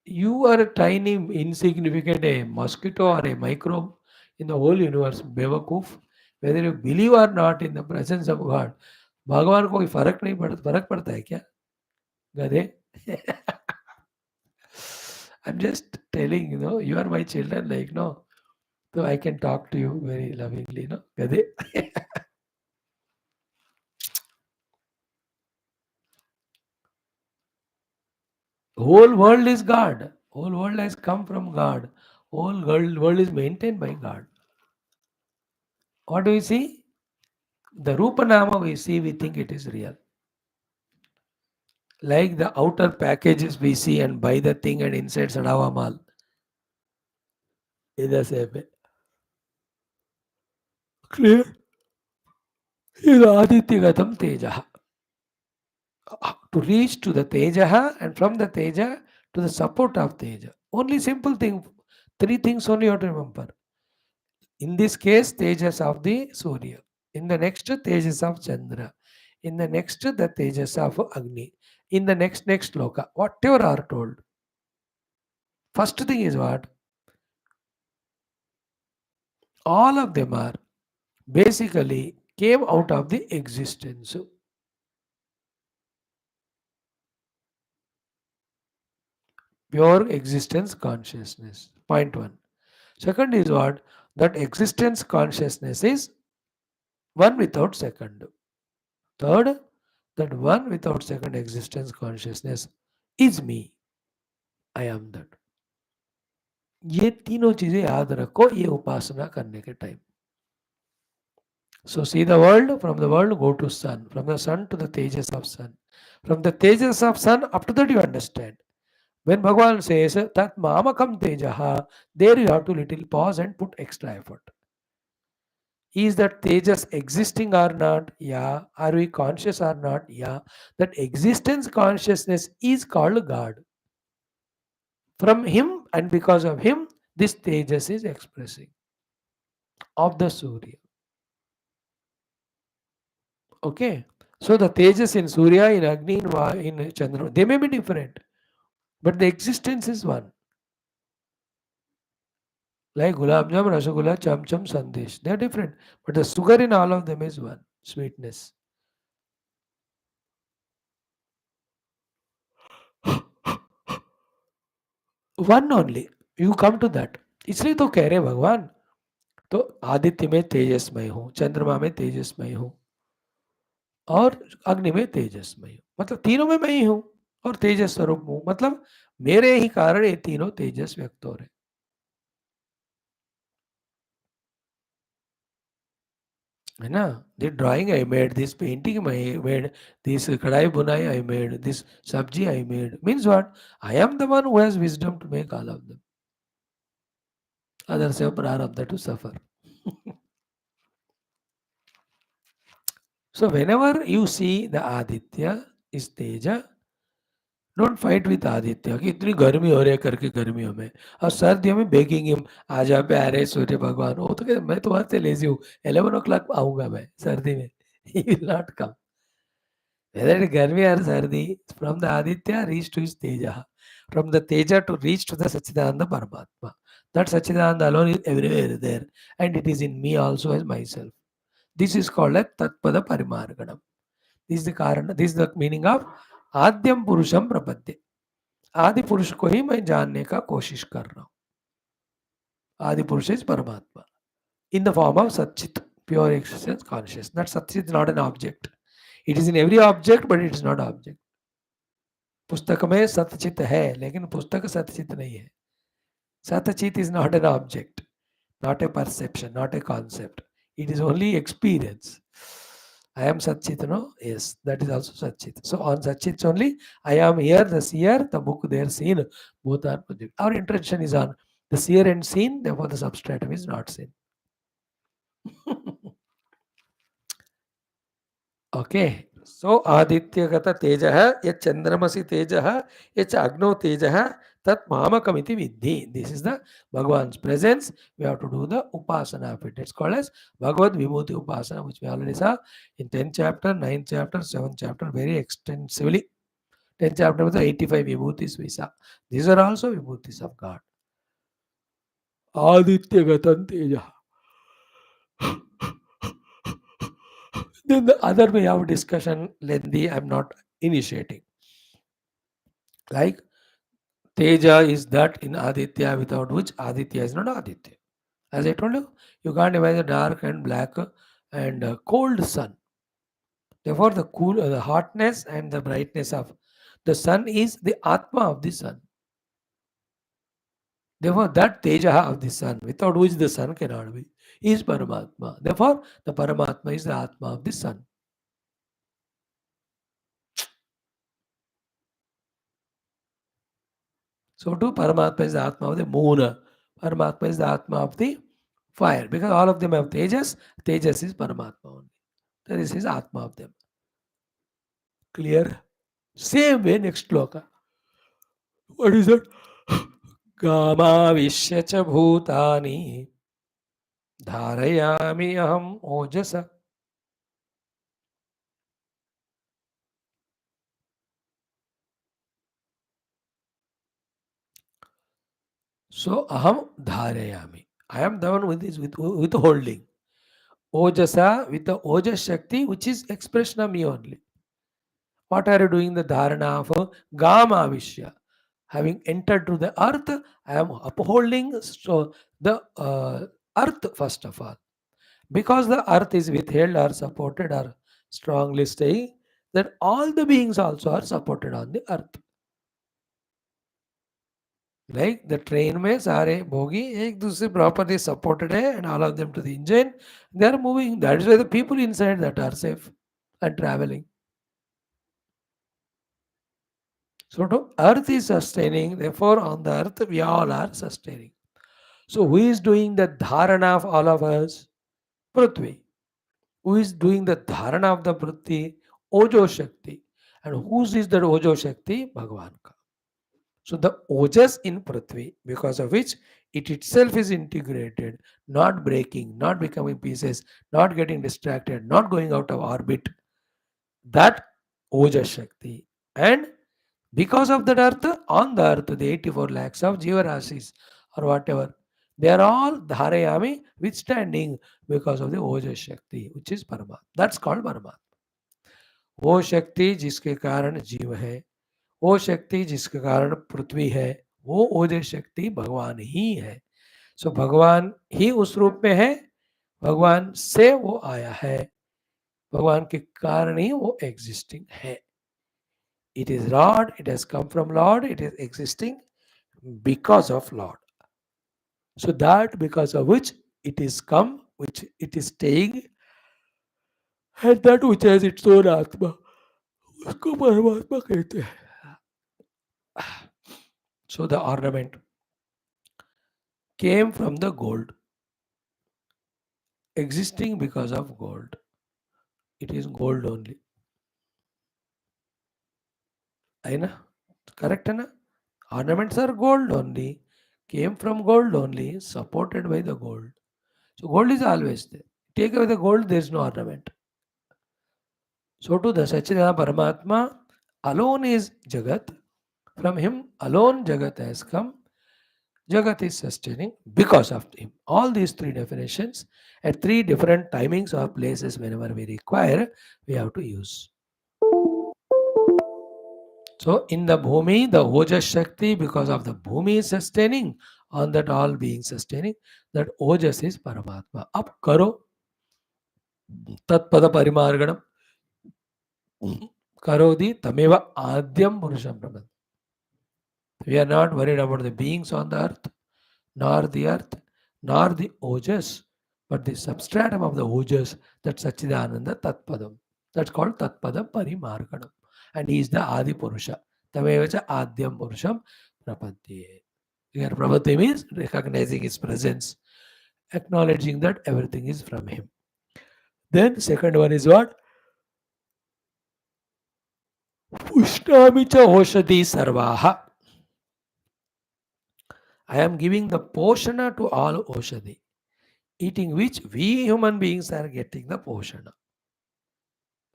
you are a tiny, insignificant a mosquito or a microbe in the whole universe. Bewakoof. Whether you believe or not in the presence of God, भगवान को कोई फर्क नहीं पड़ता. फर्क पड़ता है क्या गधे? I'm just telling, you are my children, like, no. So I can talk to you very lovingly, no? गधे. Whole world is God. Whole world has come from God. Whole world is maintained by God. What do we see? The Rupa Nama we see, we think it is real. Like the outer packages we see and buy the thing and inside Sadava Mal. In the same way. Clear? Is Aditya Teja. To reach to the Teja and from the Teja to the support of Teja. Only simple thing. Three things only you have to remember. In this case, Tejas of the Surya. In the next, Tejas of Chandra. In the next, the Tejas of Agni. In the next loka. Whatever are told. First thing is what? All of them are basically came out of the existence. Pure existence consciousness. Point one. Second is what? That existence consciousness is one without second. Third, that one without second existence consciousness is me. I am that. ये तीनों चीजें याद रखो ये उपासना करने के time. So see the world, from the world go to sun, from the sun to the tejas of sun, from the tejas of sun up to that you understand. When Bhagavan says that mamakam tejaha, there you have to little pause and put extra effort. Is that tejas existing or not? Yeah. Are we conscious or not? Yeah. That existence consciousness is called God. From him and because of him, this tejas is expressing of the Surya. Okay. So the tejas in Surya, in Agni, in Chandra, they may be different, but the existence is one. Like Gulab Jam, Rasagula, Cham Cham, Sandesh. They are different, but the sugar in all of them is one. Sweetness. One only. You come to that. इसलिए तो कह रहे भगवान तो आदित्य में तेजस्मय हूँ, चंद्रमा में तेजस्मय हूँ और अग्नि में तेजस्मय हूँ. मतलब तीनों में मैं ही हूँ और तेजस स्वरूप हूँ. मतलब मेरे ही कारण ये तीनों तेजस व्यक्त हो रहे. है ना? The drawing I made, this painting I made, this kadai bunai I made, this sabji I made. Means what? I am the one who has wisdom to make all of them. Others have prarabdha to suffer. So whenever you see the Aditya is Teja, don't fight with Aditya कि इतनी गर्मी हो रही है करके गर्मियों में और सर्दियों में बेकिंग हिम आ जा प्यारे सूर्य भगवान. वो तो कहते मैं तो वहां से लेजी हूँ 11 o'clock आऊंगा मैं सर्दी में. He will not come. Whether it Garmi or Sardi, from the Aditya reach to his Teja. From the Teja to reach to the Sachidananda Paramatma. That Sachidananda alone is everywhere there. And it is in me also as myself. This is called a Tatpada Parimarganam. This is the Karana, this is the meaning of Adyam Purusham Prapadde. आदि पुरुष को ही मैं जानने का कोशिश कर रहा हूँ. आदि पुरुष इज परमात्मा in the form of Satchit, pure existence conscious. That Satchit is not an object. It is in every object, but it is not object. पुस्तक में सतचित है लेकिन पुस्तक सतचित नहीं है. सतचित is not an object, not a perception, not a concept. It is only experience. I am Satchit, no? Yes, that is also Satchit. So on Satchit only, I am here, the seer, the book there seen, both are project. Our intention is on the seer and seen, therefore the substratum is not seen. Okay. So Adityagata Tejaha, yet Chandramasi Tejaha, yet Agno Tejaha, Tat Mahakamiti Vidhi. This is the Bhagavan's presence. We have to do the Upasana of it. It's called as Bhagavad Vibhuti Upasana, which we already saw in 10th chapter, 9th chapter, 7th chapter, very extensively. 10th chapter was the 85 Vibhutis we saw. These are also Vibhutis of God. Adityagatan Tejaha. Then the other way of discussion, lengthy, I'm not initiating. Like Teja is that in Aditya without which Aditya is not Aditya. As I told you, you can't imagine dark and black and cold sun. Therefore, the cool, the hotness and the brightness of The sun is the Atma of the sun. Therefore, that Tejaha of the sun, without which the sun cannot be, is Paramatma. Therefore, the Paramatma is the Atma of the sun. So too, Paramatma is the Atma of the moon. Paramatma is the Atma of the fire. Because all of them have Tejas, Tejas is Paramatma only. That is his Atma of them. Clear? Same way, next sloka. What is it? Gamavishya cha bhutani dharayami aham ojasa. So aham dharayami. I am the one with this withholding. Ojasa with the Ojas Shakti, which is expression of me only. What are you doing? The dharana of Gama Vishya. Having entered to the earth, I am upholding so the earth first of all. Because the earth is withheld or supported or strongly staying, that all the beings also are supported on the earth. Like the train में सारे bogie एक दूसरे properly supported है and all of them to the engine, they are moving. That is why the people inside that are safe and traveling. So to earth is sustaining, therefore on the earth we all are sustaining. So who is doing the dharana of all of us? Prithvi. Who is doing the dharana of the Prithvi? Ojo Shakti. And whose is that Ojo Shakti? Bhagavan ka. So the Ojas in Prithvi, because of which it itself is integrated, not breaking, not becoming pieces, not getting distracted, not going out of orbit. That Ojas Shakti. And because of that earth, on the earth, the 84 lakhs of Jiva Rasis or whatever, they are all Dharayami withstanding because of the Ojas Shakti, which is Paramatma. That's called Paramatma. वो शक्ति जिसके कारण जीव है, वो शक्ति जिसके कारण पृथ्वी है, वो ओजस शक्ति भगवान ही है. सो भगवान ही उस रूप में है, भगवान से वो आया है, भगवान के कारण ही वो एग्जिस्टिंग है. It is Lord, it has come from Lord, it is existing because of Lord. So that because of which it is come, which it is staying, and that which has its own Atma, उसको परमात्मा कहते हैं. So the ornament came from the gold, existing because of gold. It is gold only. Aina? Correct na? Ornaments are gold only, came from gold only, supported by the gold. So gold is always there. Take away the gold, there is no ornament. So to the Sachidana Paramatma alone is Jagat. From him alone Jagat has come. Jagat is sustaining because of him. All these three definitions at three different timings or places whenever we require, we have to use. So in the Bhumi, the Ojas Shakti, because of the Bhumi is sustaining, on that all being sustaining, that Ojas is Paramatma. Up karo, Tatpada Parimarganam, Karodi Tameva Adyam Purusham Brahman. We are not worried about the beings on the earth, nor the Ojas, but the substratum of the Ojas, that's Sachidananda Tatpadam. That's called Tatpada Parimarganam. And he is the Adi Purusha. Tamevacha Adyam Purusham Prapadye. Here Prapadye means recognizing his presence, acknowledging that everything is from him. Then second one is what? Pushnamicha Oshadi Sarvaha. I am giving the poshana to all Oshadi, eating which we human beings are getting the poshana.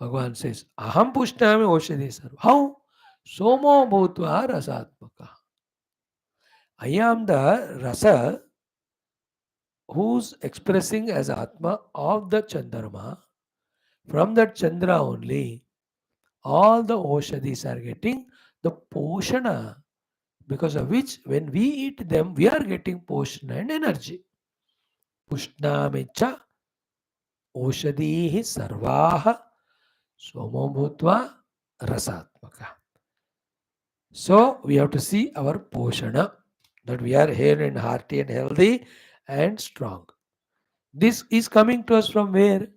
Bhagavan says, Aham Pushnami Oshadi Sarva. How? Somo Bhutva Rasatmaka. I am the Rasa who's expressing as Atma of the Chandrama. From that Chandra only, all the Oshadis are getting the poshana, because of which when we eat them, we are getting poshana and energy. Pushnamicha Oshadihi Sarvaha Somo Bhutva Rasatmaka. So we have to see our poshana, that we are here and hearty and healthy and strong. This is coming to us from where?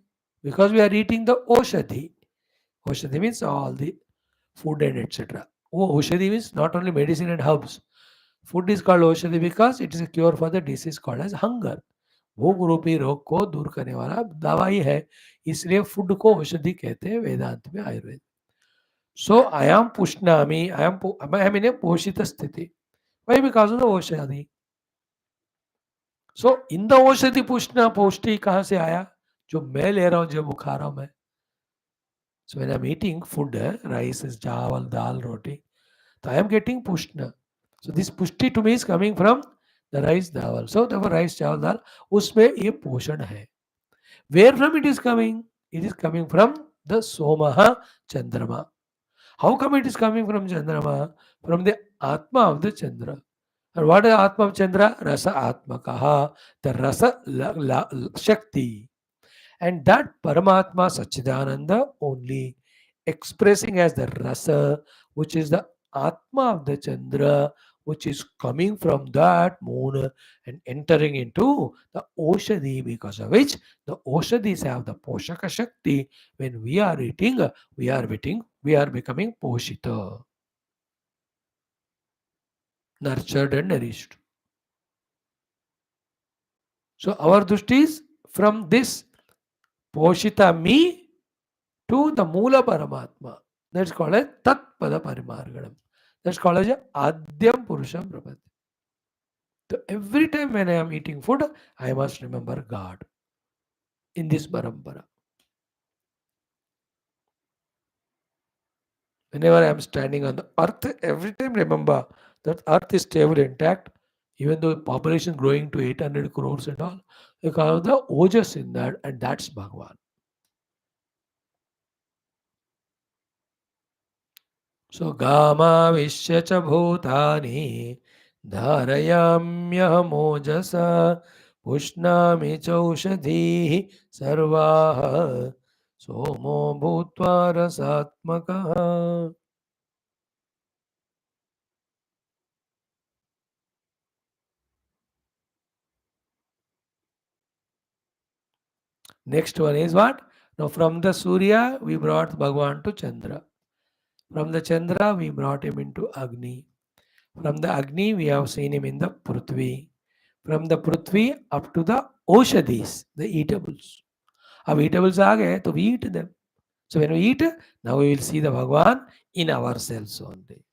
Because we are eating the oshadhi. Oshadhi means all the food and etc. Oh, oshadhi means not only medicine and herbs. Food is called oshadhi because it is a cure for the disease called as hunger. भूख रूपी रोग को दूर करने वाला दवाई है, इसलिए फूड को औषधि कहते हैं वेदांत में, Ayurveda. So I am pushnami, I am in a poshita sthiti. Why? Because of the औषधि. So in the औषधि पुष्णा पौष्टि कहाँ से आया? जो मैं ले रहा हूँ, जो खा रहा हूँ मैं. So when I'm eating food, rice, chawal, dal, roti, so I am getting pushna. So this pushti to me is coming from the rice, dal. So the rice, chawal, dal, उसमें ये पोषण है. Where from it is coming? It is coming from the Somaha Chandrama. How come it is coming from Chandrama? From the Atma of the Chandra. And what is Atma of Chandra? Rasa Atma Kaha, the Rasa Shakti. And that Paramatma Sachidananda only expressing as the Rasa, which is the Atma of the Chandra, which is coming from that moon and entering into the Oshadi, because of which the Oshadis have the Poshaka Shakti. When we are eating, we are becoming Poshita, nurtured and nourished. So our Dushti is from this Poshita me to the Mula Paramatma. That's called as TATPADA Parimarganam. That's called as Adyam Purusham Prabhati. So every time when I am eating food, I must remember God in this parampara. Whenever I am standing on the earth, every time remember that earth is stable, intact, even though population growing to 800 crores and all, because of the ojas in that, and that's Bhagwan. So Gamavisya cha bhutani dharayamyahmojasa pushnami chaushadhi sarvaha somo bhutva rasatmakaha. Next one is what? Now from the Surya we brought Bhagwan to Chandra. From the Chandra we brought him into Agni. From the Agni we have seen him in the Prithvi. From the Prithvi up to the Oshadis, the eatables. अब eatables आ गए तो we eat them. So when we eat, now we will see the Bhagwan in ourselves only.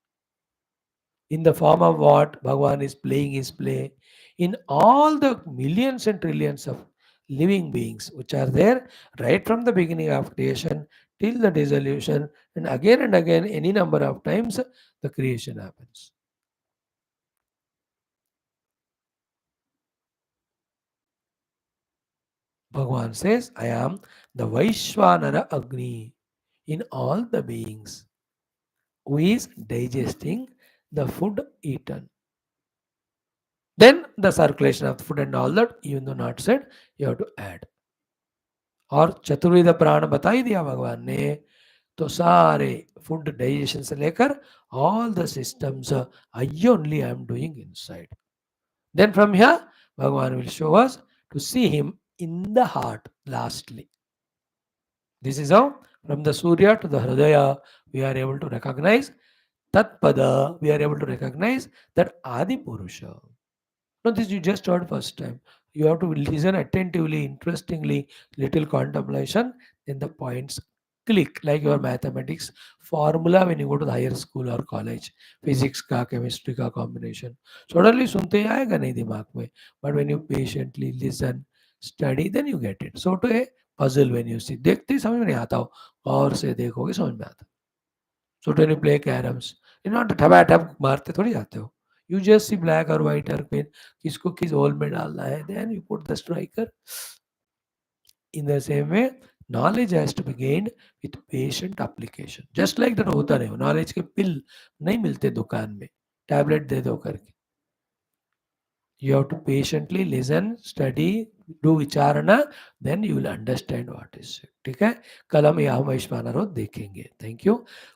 In the form of what? Bhagwan is playing his play in all the millions and trillions of living beings which are there right from the beginning of creation till the dissolution, and again, any number of times the creation happens. Bhagwan says, I am the Vaishwanara Agni in all the beings who is digesting the food eaten. Then the circulation of the food and all that, even though not said, you have to add. और चतुर्विध प्राण बता ही दिया भगवान ने, तो सारे food digestion से लेकर all the systems I only am doing inside. Then from here, Bhagavan will show us to see him in the heart lastly. This is how from the Surya to the Hridaya we are able to recognize Tatpada, we are able to recognize that Adi Purusha. No, this you just heard first time. You have to listen attentively, interestingly, little contemplation, then the points click like your mathematics formula when you go to the higher school or college. Physics का, chemistry का combination. Suddenly सुनते ही आएगा नहीं दिमाग में. But when you patiently listen, study, then you get it. So to a puzzle when you see. देखते ही समझ में नहीं आता हो. और से देखोगे समझ में आता. So when you play caroms, you're not ठबा ठब मारते थोड़ी जाते हो. You just see black or white or pin. किसको किस होल में डालना है. Then you put the striker. In the same way, knowledge has to be gained with patient application. Just like that होता नहीं. Knowledge के पिल नहीं मिलते दुकान में. टैबलेट दे दो करके. You have to patiently listen, study, do vicharana, then you will understand what is it. ठीक है, कल हम यहाँ वैश्वानर देखेंगे. Thank you.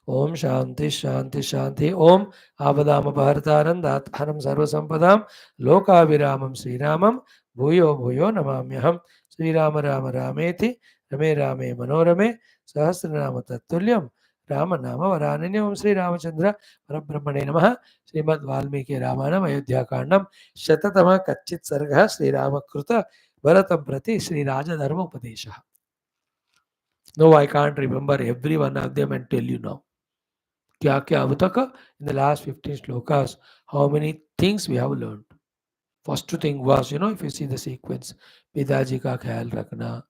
ओम शांति शांति शांति. ओम आपदाम भारतानंदात हरम सर्वसंपदाम लोकाभिरामम श्रीरामम भूयो भूयो नमाम्यहम. श्रीराम राम रामेति रमे रामे मनोरमे सहस्रनाम तत्तुल्यम राम नाम वरानन्य. ओम श्री रामचंद्र परब्रह्मणे नमः. श्रीमद् वाल्मीकि रामायणम अयोध्याकांडम शततम कच्चित् सर्गः श्रीरामकृत भरतं प्रति श्रीराजधर्मोपदेशः. No, I can't remember every one of them and tell you now. क्या क्या अब तक in the last 15 shlokas, how many things we have learned. First thing was, if you see the sequence, पिताजी का ख्याल रखना,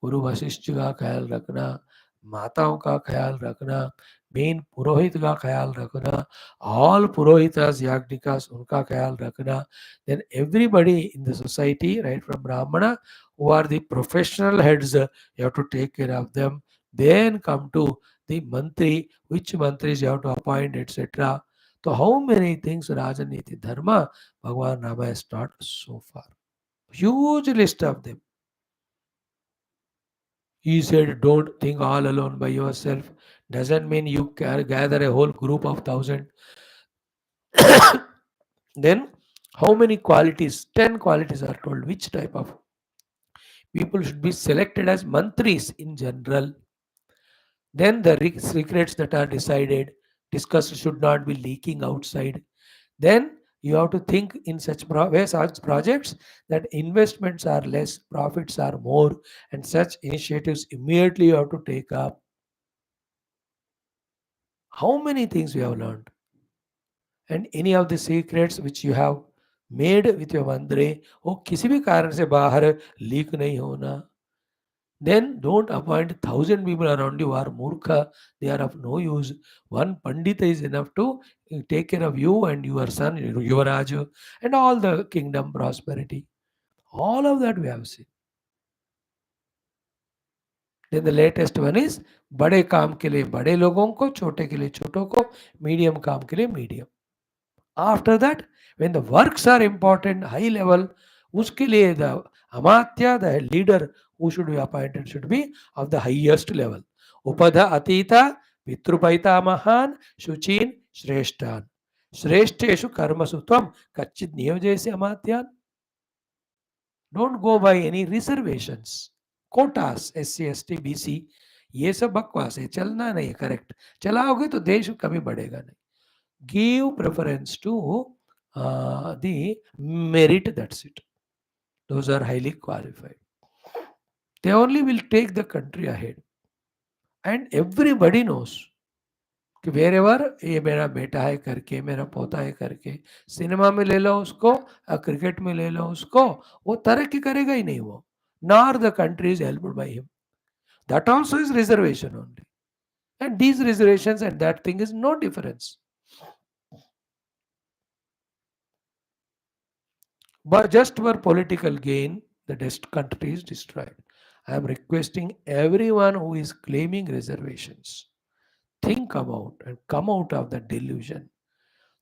गुरु वशिष्ठ का ख्याल रखना, माताओं का ख्याल रखना, मेन पुरोहित का ख्याल रखना, all purohitas, yagnikas, उनका ख्याल रखना. Then everybody in the society, right from Brahmana, who are the professional heads, you have to take care of them. Then come to the mantri, which mantris you have to appoint, etc. So how many things Rajaneethi Dharma Bhagavan Rama has taught so far? Huge list of them. He said, don't think all alone by yourself. Doesn't mean you can gather a whole group of 1,000. Then, how many qualities? 10 qualities are told. Which type of people should be selected as mantris in general? Then the secrets that are decided, discussed should not be leaking outside. Then you have to think in such such projects that investments are less, profits are more, and such initiatives immediately you have to take up. How many things we have learned? And any of the secrets which you have made with your mandre, वो किसी भी कारण से बाहर leak नहीं होना. Then don't appoint 1,000 people around you who are murkha. They are of no use. One pandita is enough to take care of you and your son, your Raju, and all the kingdom prosperity. All of that we have seen. Then the latest one is बड़े काम के लिए बड़े लोगों को, छोटे के लिए छोटों को, medium काम के लिए medium. After that, when the works are important, high level, उसके लिए the amatya, the leader who should be appointed should be of the highest level. Upadha atita pitrupaita mahan shuchin shreshtan. Shresteshu karmasu tvam kachit niyojesi amatyan. Don't go by any reservations. Quotas SC ST BC ये सब बकवास है, चलना नहीं. Correct चलाओगे तो देश कभी बढ़ेगा नहीं. Give preference to the merit, that's it. Those are highly qualified. They only will take the country ahead. And everybody knows कि wherever ये मेरा बेटा है करके, मेरा पोता है करके, सिनेमा में ले लो उसको, क्रिकेट में ले लो उसको, वो तरक्की करेगा ही नहीं वो. Nor the country is helped by him. That also is reservation only. And these reservations and that thing is no difference. But just for political gain, the country is destroyed. I am requesting everyone who is claiming reservations, think about and come out of the delusion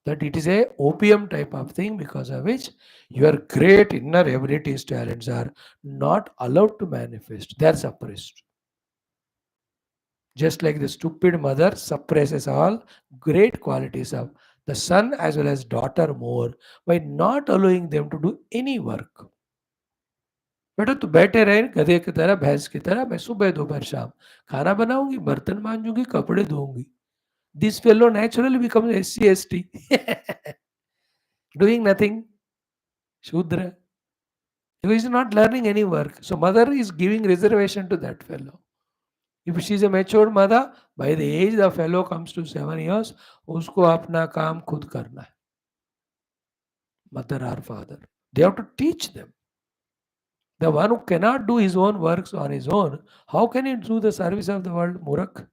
that it is a opium type of thing because of which your great inner abilities, talents are not allowed to manifest. They are suppressed. Just like the stupid mother suppresses all great qualities of the son as well as daughter more by not allowing them to do any work. बेटा तो बैठे रहे गधे की तरह, भैंस की तरह. मैं सुबह दोपहर शाम खाना बनाऊंगी, बर्तन मांजूंगी, कपड़े धोऊंगी. This fellow naturally becomes SC ST doing nothing, Shudra. He is not learning any work. So mother is giving reservation to that fellow. If she is a mature mother, by the age the fellow comes to 7 years, उसको अपना काम खुद करना है. Mother or father, they have to teach them. The one who cannot do his own works on his own, how can he do the service of the world, Murak?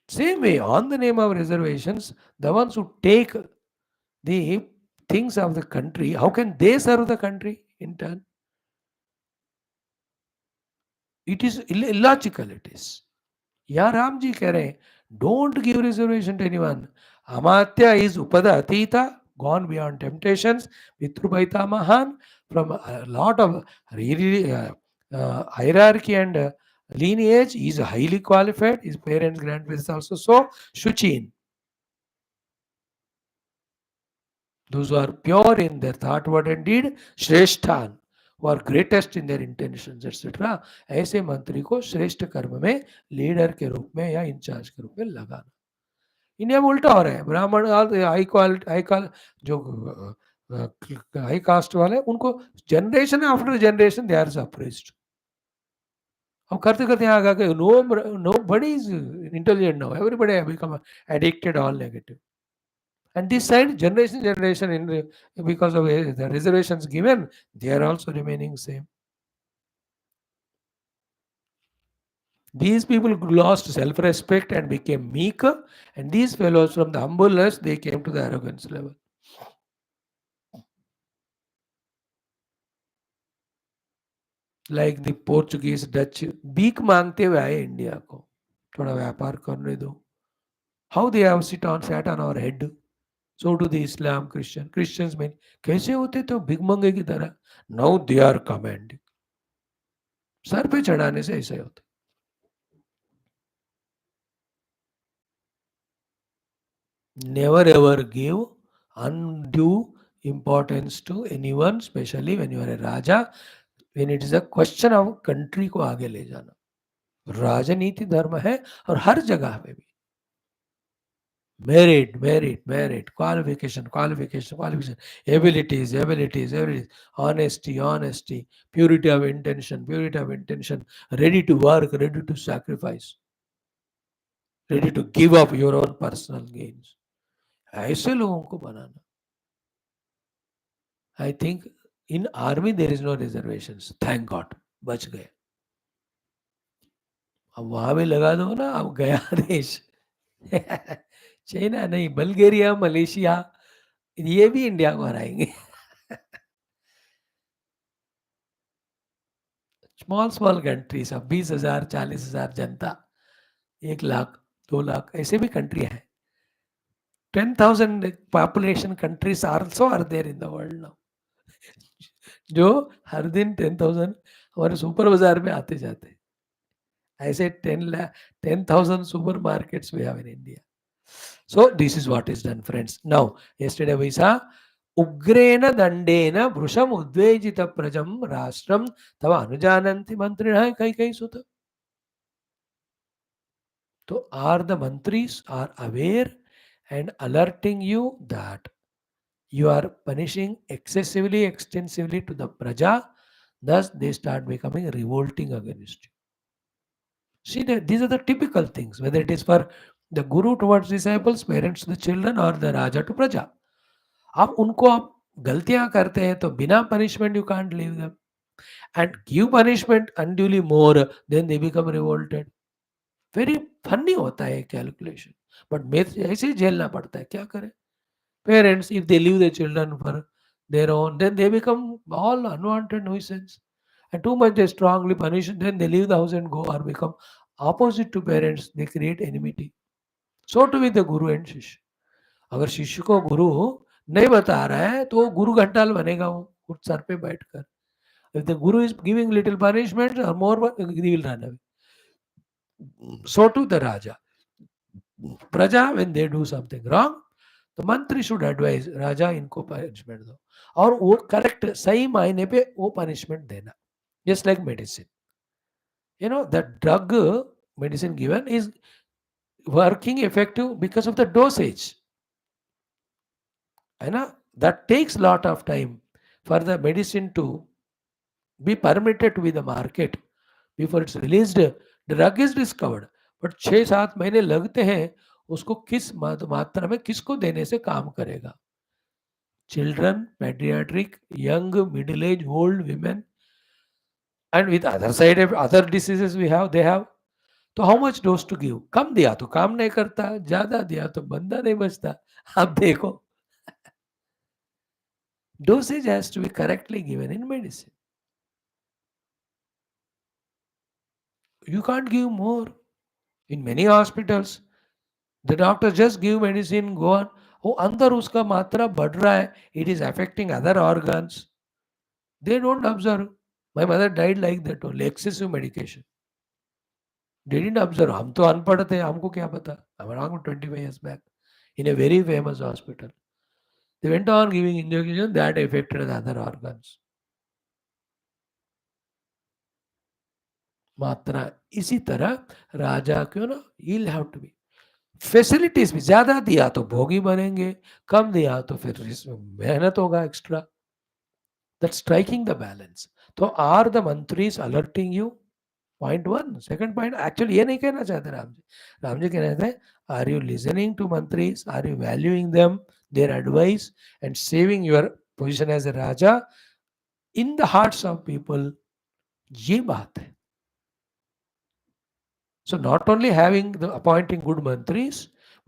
Same way, on the name of reservations, the ones who take the things of the country, how can they serve the country in turn? It is illogical, it is. Yeah, Ramji keh rahe, don't give reservation to anyone. Amatya is upada atita. gone beyond temptations. Pitrupaita Mahan, from a lot of really hierarchy and lineage, he is highly qualified. His parents, grandparents also so. Shuchin, those who are pure in their thought, word and deed. Shresthan, who are greatest in their intentions, etc. ऐसे मंत्री को श्रेष्ठ कर्म में leader के रूप में या इंचार्ज के रूप में लगाना. इंडिया में उल्टा हो रहा है. ब्राह्मण हाई क्वालिटी जो हाई कास्ट वाले, उनको generation after generation they are suppressed. अब करते करते यहाँ आगे nobody is intelligent now. Everybody have become addicted all negative. And this side, generation in because of the reservations given, they are also remaining same. These people lost self-respect and became meek, and these fellows from the humbleness they came to the arrogance level. Like the Portuguese, Dutch, भीख मांगते हुए आए India को, थोड़ा व्यापार करने दो. How they have sat on our head. So do the Islam, Christians में कैसे होते तो भिखमंगे की तरह. Now they are commanding. Sir पे चढ़ाने से ऐसे होते. Never ever give undue importance to anyone, especially when you are a Raja, when it is a question of country को आगे ले जाना. राजनीति धर्म है और हर जगह पे भी. Merit, qualification, abilities, honesty, purity of intention, ready to work, ready to sacrifice, ready to give up your own personal gains. ऐसे लोगों को बनाना. I think in army there is no reservations. Thank God, बच गए. अब वहां भी लगा दो ना, अब गया देश. चाइना नहीं, बल्गेरिया, मलेशिया, ये भी इंडिया को हराएंगे. स्मॉल कंट्रीज, अब 20,000 40,000 जनता, 1 लाख 2 लाख ऐसे भी कंट्री है. 10,000 population countries also are there in the world now, जो हर दिन 10,000 हमारे सुपर बाजार में आते जाते. ऐसे 10,000 super markets we have in India. So this is what is done, friends. Now, yesterday we saw Ugrena Dandena Brusham Udvejita Prajam Rastram Tava Anujananti Mantrina Kai Kai Sutta. So are the mantris are aware and alerting you that you are punishing excessively, extensively to the praja, thus they start becoming revolting against you. See, these are the typical things, whether it is for the guru towards disciples, parents to the children, or the raja to praja. आप उनको आप गलतियां करते हैं तो बिना punishment you can't leave them, and give punishment unduly more, then they become revolted. Very funny होता है calculation, but ऐसे ही झेलना पड़ता है, क्या करें. Parents, if they leave their children for their own, then they become all unwanted nuisance. And too much they strongly punish, then they leave the house and go or become opposite to parents. They create enmity. So too with the guru and शिष्य. अगर शिष्य को गुरु नहीं बता रहा है तो वो गुरु घंटाल बनेगा, वो खुद सर पे बैठकर. If the guru is giving little punishment or more, he will run away. So too the raja. Praja, when they do something wrong, तो मंत्री शुड एडवाइज राजा इनको पनिशमेंट दो, और वो करेक्ट सही मायने पे वो पनिशमेंट देना. Just like medicine, you know the drug medicine given is working effective because of the dosage, है ना. That takes lot of time for the medicine to be permitted to be the market before it's released. Drug is discovered, but 6-7 महीने लगते हैं उसको किस मात्रा में किसको देने से काम करेगा. Children, pediatric, young, middle age, old, women, and with other side of other diseases we have, they have. तो how much dose to give? कम दिया तो काम नहीं करता, ज्यादा दिया तो बंदा नहीं बचता. आप देखो, dosage has to be correctly given in medicine. You can't give more. In many hospitals, the doctor just give medicine, go on. वो अंदर उसका मात्रा बढ़ रहा है, it is affecting other organs. They don't observe. My mother died like that only, excessive medication. They didn't observe. हम तो अनपढ़ थे, हमको क्या पता? I'm around 25 years back in a very famous hospital. They went on giving injection that affected the other organs. मात्रा इसी तरह राजा क्यों ना, he'll have to be facilities भी ज्यादा दिया तो भोगी बनेंगे, कम दिया तो फिर इसमें मेहनत होगा extra. That striking the balance. तो are the mantris alerting you? Point one. Second point, actually ये नहीं कहना चाहते राम जी. राम जी कहना चाहते हैं, are you listening to mantris, are you valuing them, their advice and saving your position as a raja in the hearts of people. ये बात है. So not only having the appointing good mantris,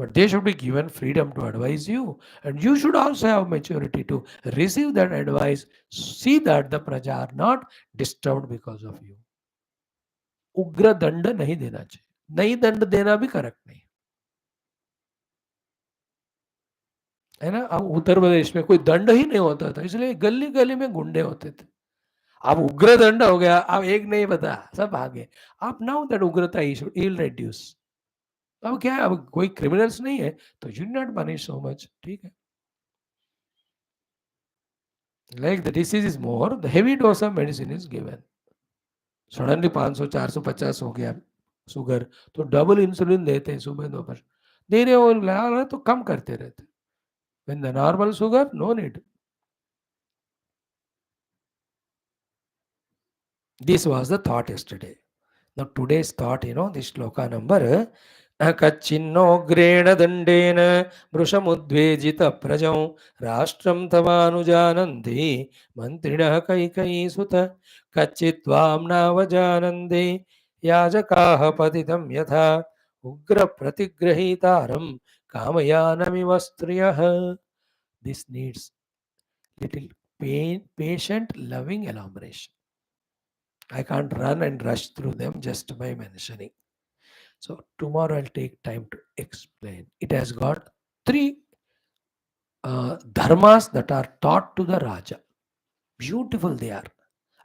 but they should be given freedom to advise you, and you should also have maturity to receive that advice. See that the praja are not disturbed because of you. उग्र दंड नहीं देना चाहिए. नहीं दंड देना भी correct नहीं है ना. अब उत्तर प्रदेश में कोई दंड ही नहीं होता था, इसलिए गली गली में गुंडे होते थे. अब उग्र दंड हो गया, अब एक नहीं बता, सब आगे. अब नाउ दैट उग्रता इल रेड्यूस. अब क्या है, अब कोई क्रिमिनल्स नहीं है तो you not punish so much. ठीक है. Like the disease is more, the heavy dose of medicine is given. Suddenly 500 450 हो गया शुगर, तो डबल इंसुलिन देते हैं सुबह दोपहर. दे रहे हो ला रहे तो कम करते रहते. When the normal sugar, no need. This was the thought yesterday. Now today's thought, this shloka number, कच्चिन्नो दंडेन मृषमुद्वेजित प्रजौ राष्ट्रं तवानुजानन्ति मन्त्रिणः कैकयीसुत कच्चित्त्वां नावजानन्ति याजकाः पतितं यथा उग्र प्रतिगृहीतारं कामयानमिव स्त्रियः. This needs little patient, loving elaboration. I can't run and rush through them just by mentioning. So tomorrow I'll take time to explain. It has got three dharmas that are taught to the Raja. Beautiful they are.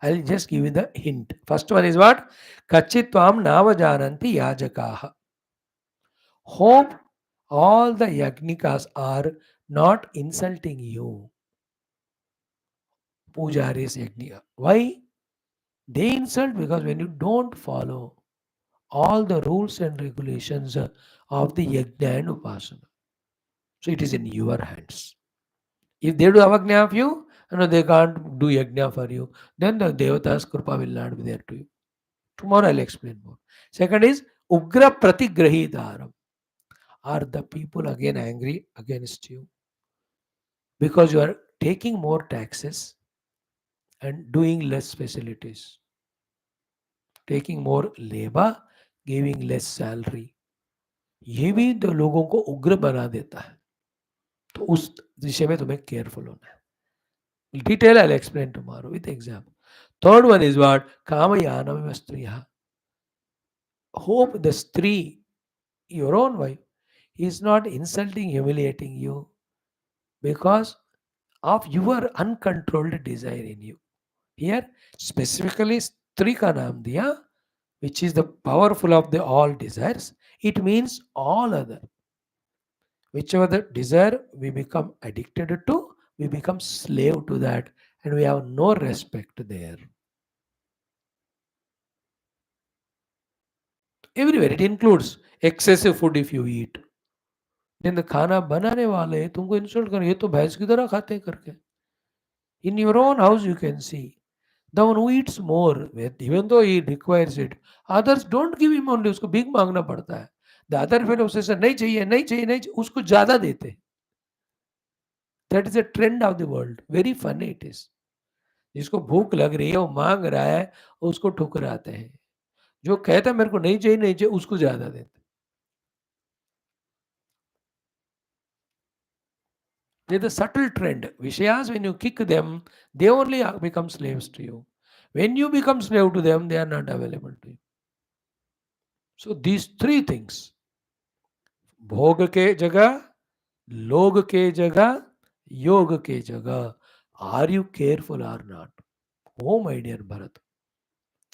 I'll just give you the hint. First one is what? Kachitvam navajananti yajakaha. Hope all the yagnikas are not insulting you. Pujaris yagnika. Why? They insult because when you don't follow all the rules and regulations of the yajna and upasana. So it is in your hands. If they do avagnya of you, they can't do yajna for you. Then the devatas kripa will not be there to you. Tomorrow I'll explain more. Second is ugra pratigrahitaram. Are the people again angry against you because you are taking more taxes and doing less facilities, taking more labor, giving less salary? ये भी तो लोगों को उग्र बना देता है. तो उस विषय में तुम्हें केयरफुल होना है. Detail I'll explain tomorrow with example. Third one is what? Kamayanam striya. Hope the stree, your own wife, is not insulting, humiliating you because of your uncontrolled desire in you. Here specifically stri ka naam diya, which is the powerful of the all desires. It means all other. Whichever the desire we become addicted to, we become slave to that, and we have no respect there. Everywhere it includes excessive food if you eat. Then the खाना बनाने वाले तुमको insult कर, ये तो भैंस की तरह खाते करके. In your own house you can see the one who eats more, even though he requires it, others don't give him only, उसको भीख मांगना पड़ता है. The other fellow says नहीं चाहिए नहीं चाहिए नहीं चाहिए, उसको ज्यादा देते. That is a trend of the world. Very funny it is. जिसको भूख लग रही है वो मांग रहा है, उसको ठुकराते हैं. जो कहता है मेरे को नहीं चाहिए नहीं चाहिए, उसको ज्यादा देते. There's a subtle trend. Vishayas, when you kick them, they only become slaves to you. When you become slave to them, they are not available to you. So these three things, भोग के जगह लोग के जगह योग के जगह. Are you careful are not? Oh my dear Bharat,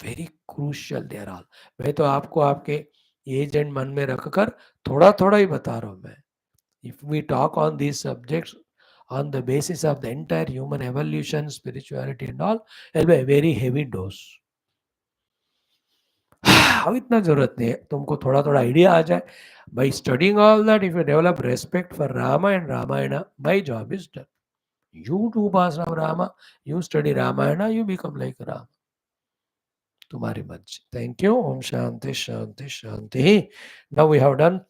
very crucial there all. मैं तो आपको आपके एजेंट मन में रखकर थोड़ा थोड़ा ही बता रहा हूं मैं. If we talk on these subjects on the basis of the entire human evolution, spirituality and all, it'll be a very heavy dose. अब इतना जरूरत नहीं है, तुमको थोड़ा थोड़ा आइडिया आ जाए. By studying all that, if you develop respect for Rama and Ramayana, my job is done. You do Upasana of Rama, you study Ramayana, you become like Rama. तुम्हारी मर्जी. Thank you. Om Shanti Shanti Shanti. Now we have done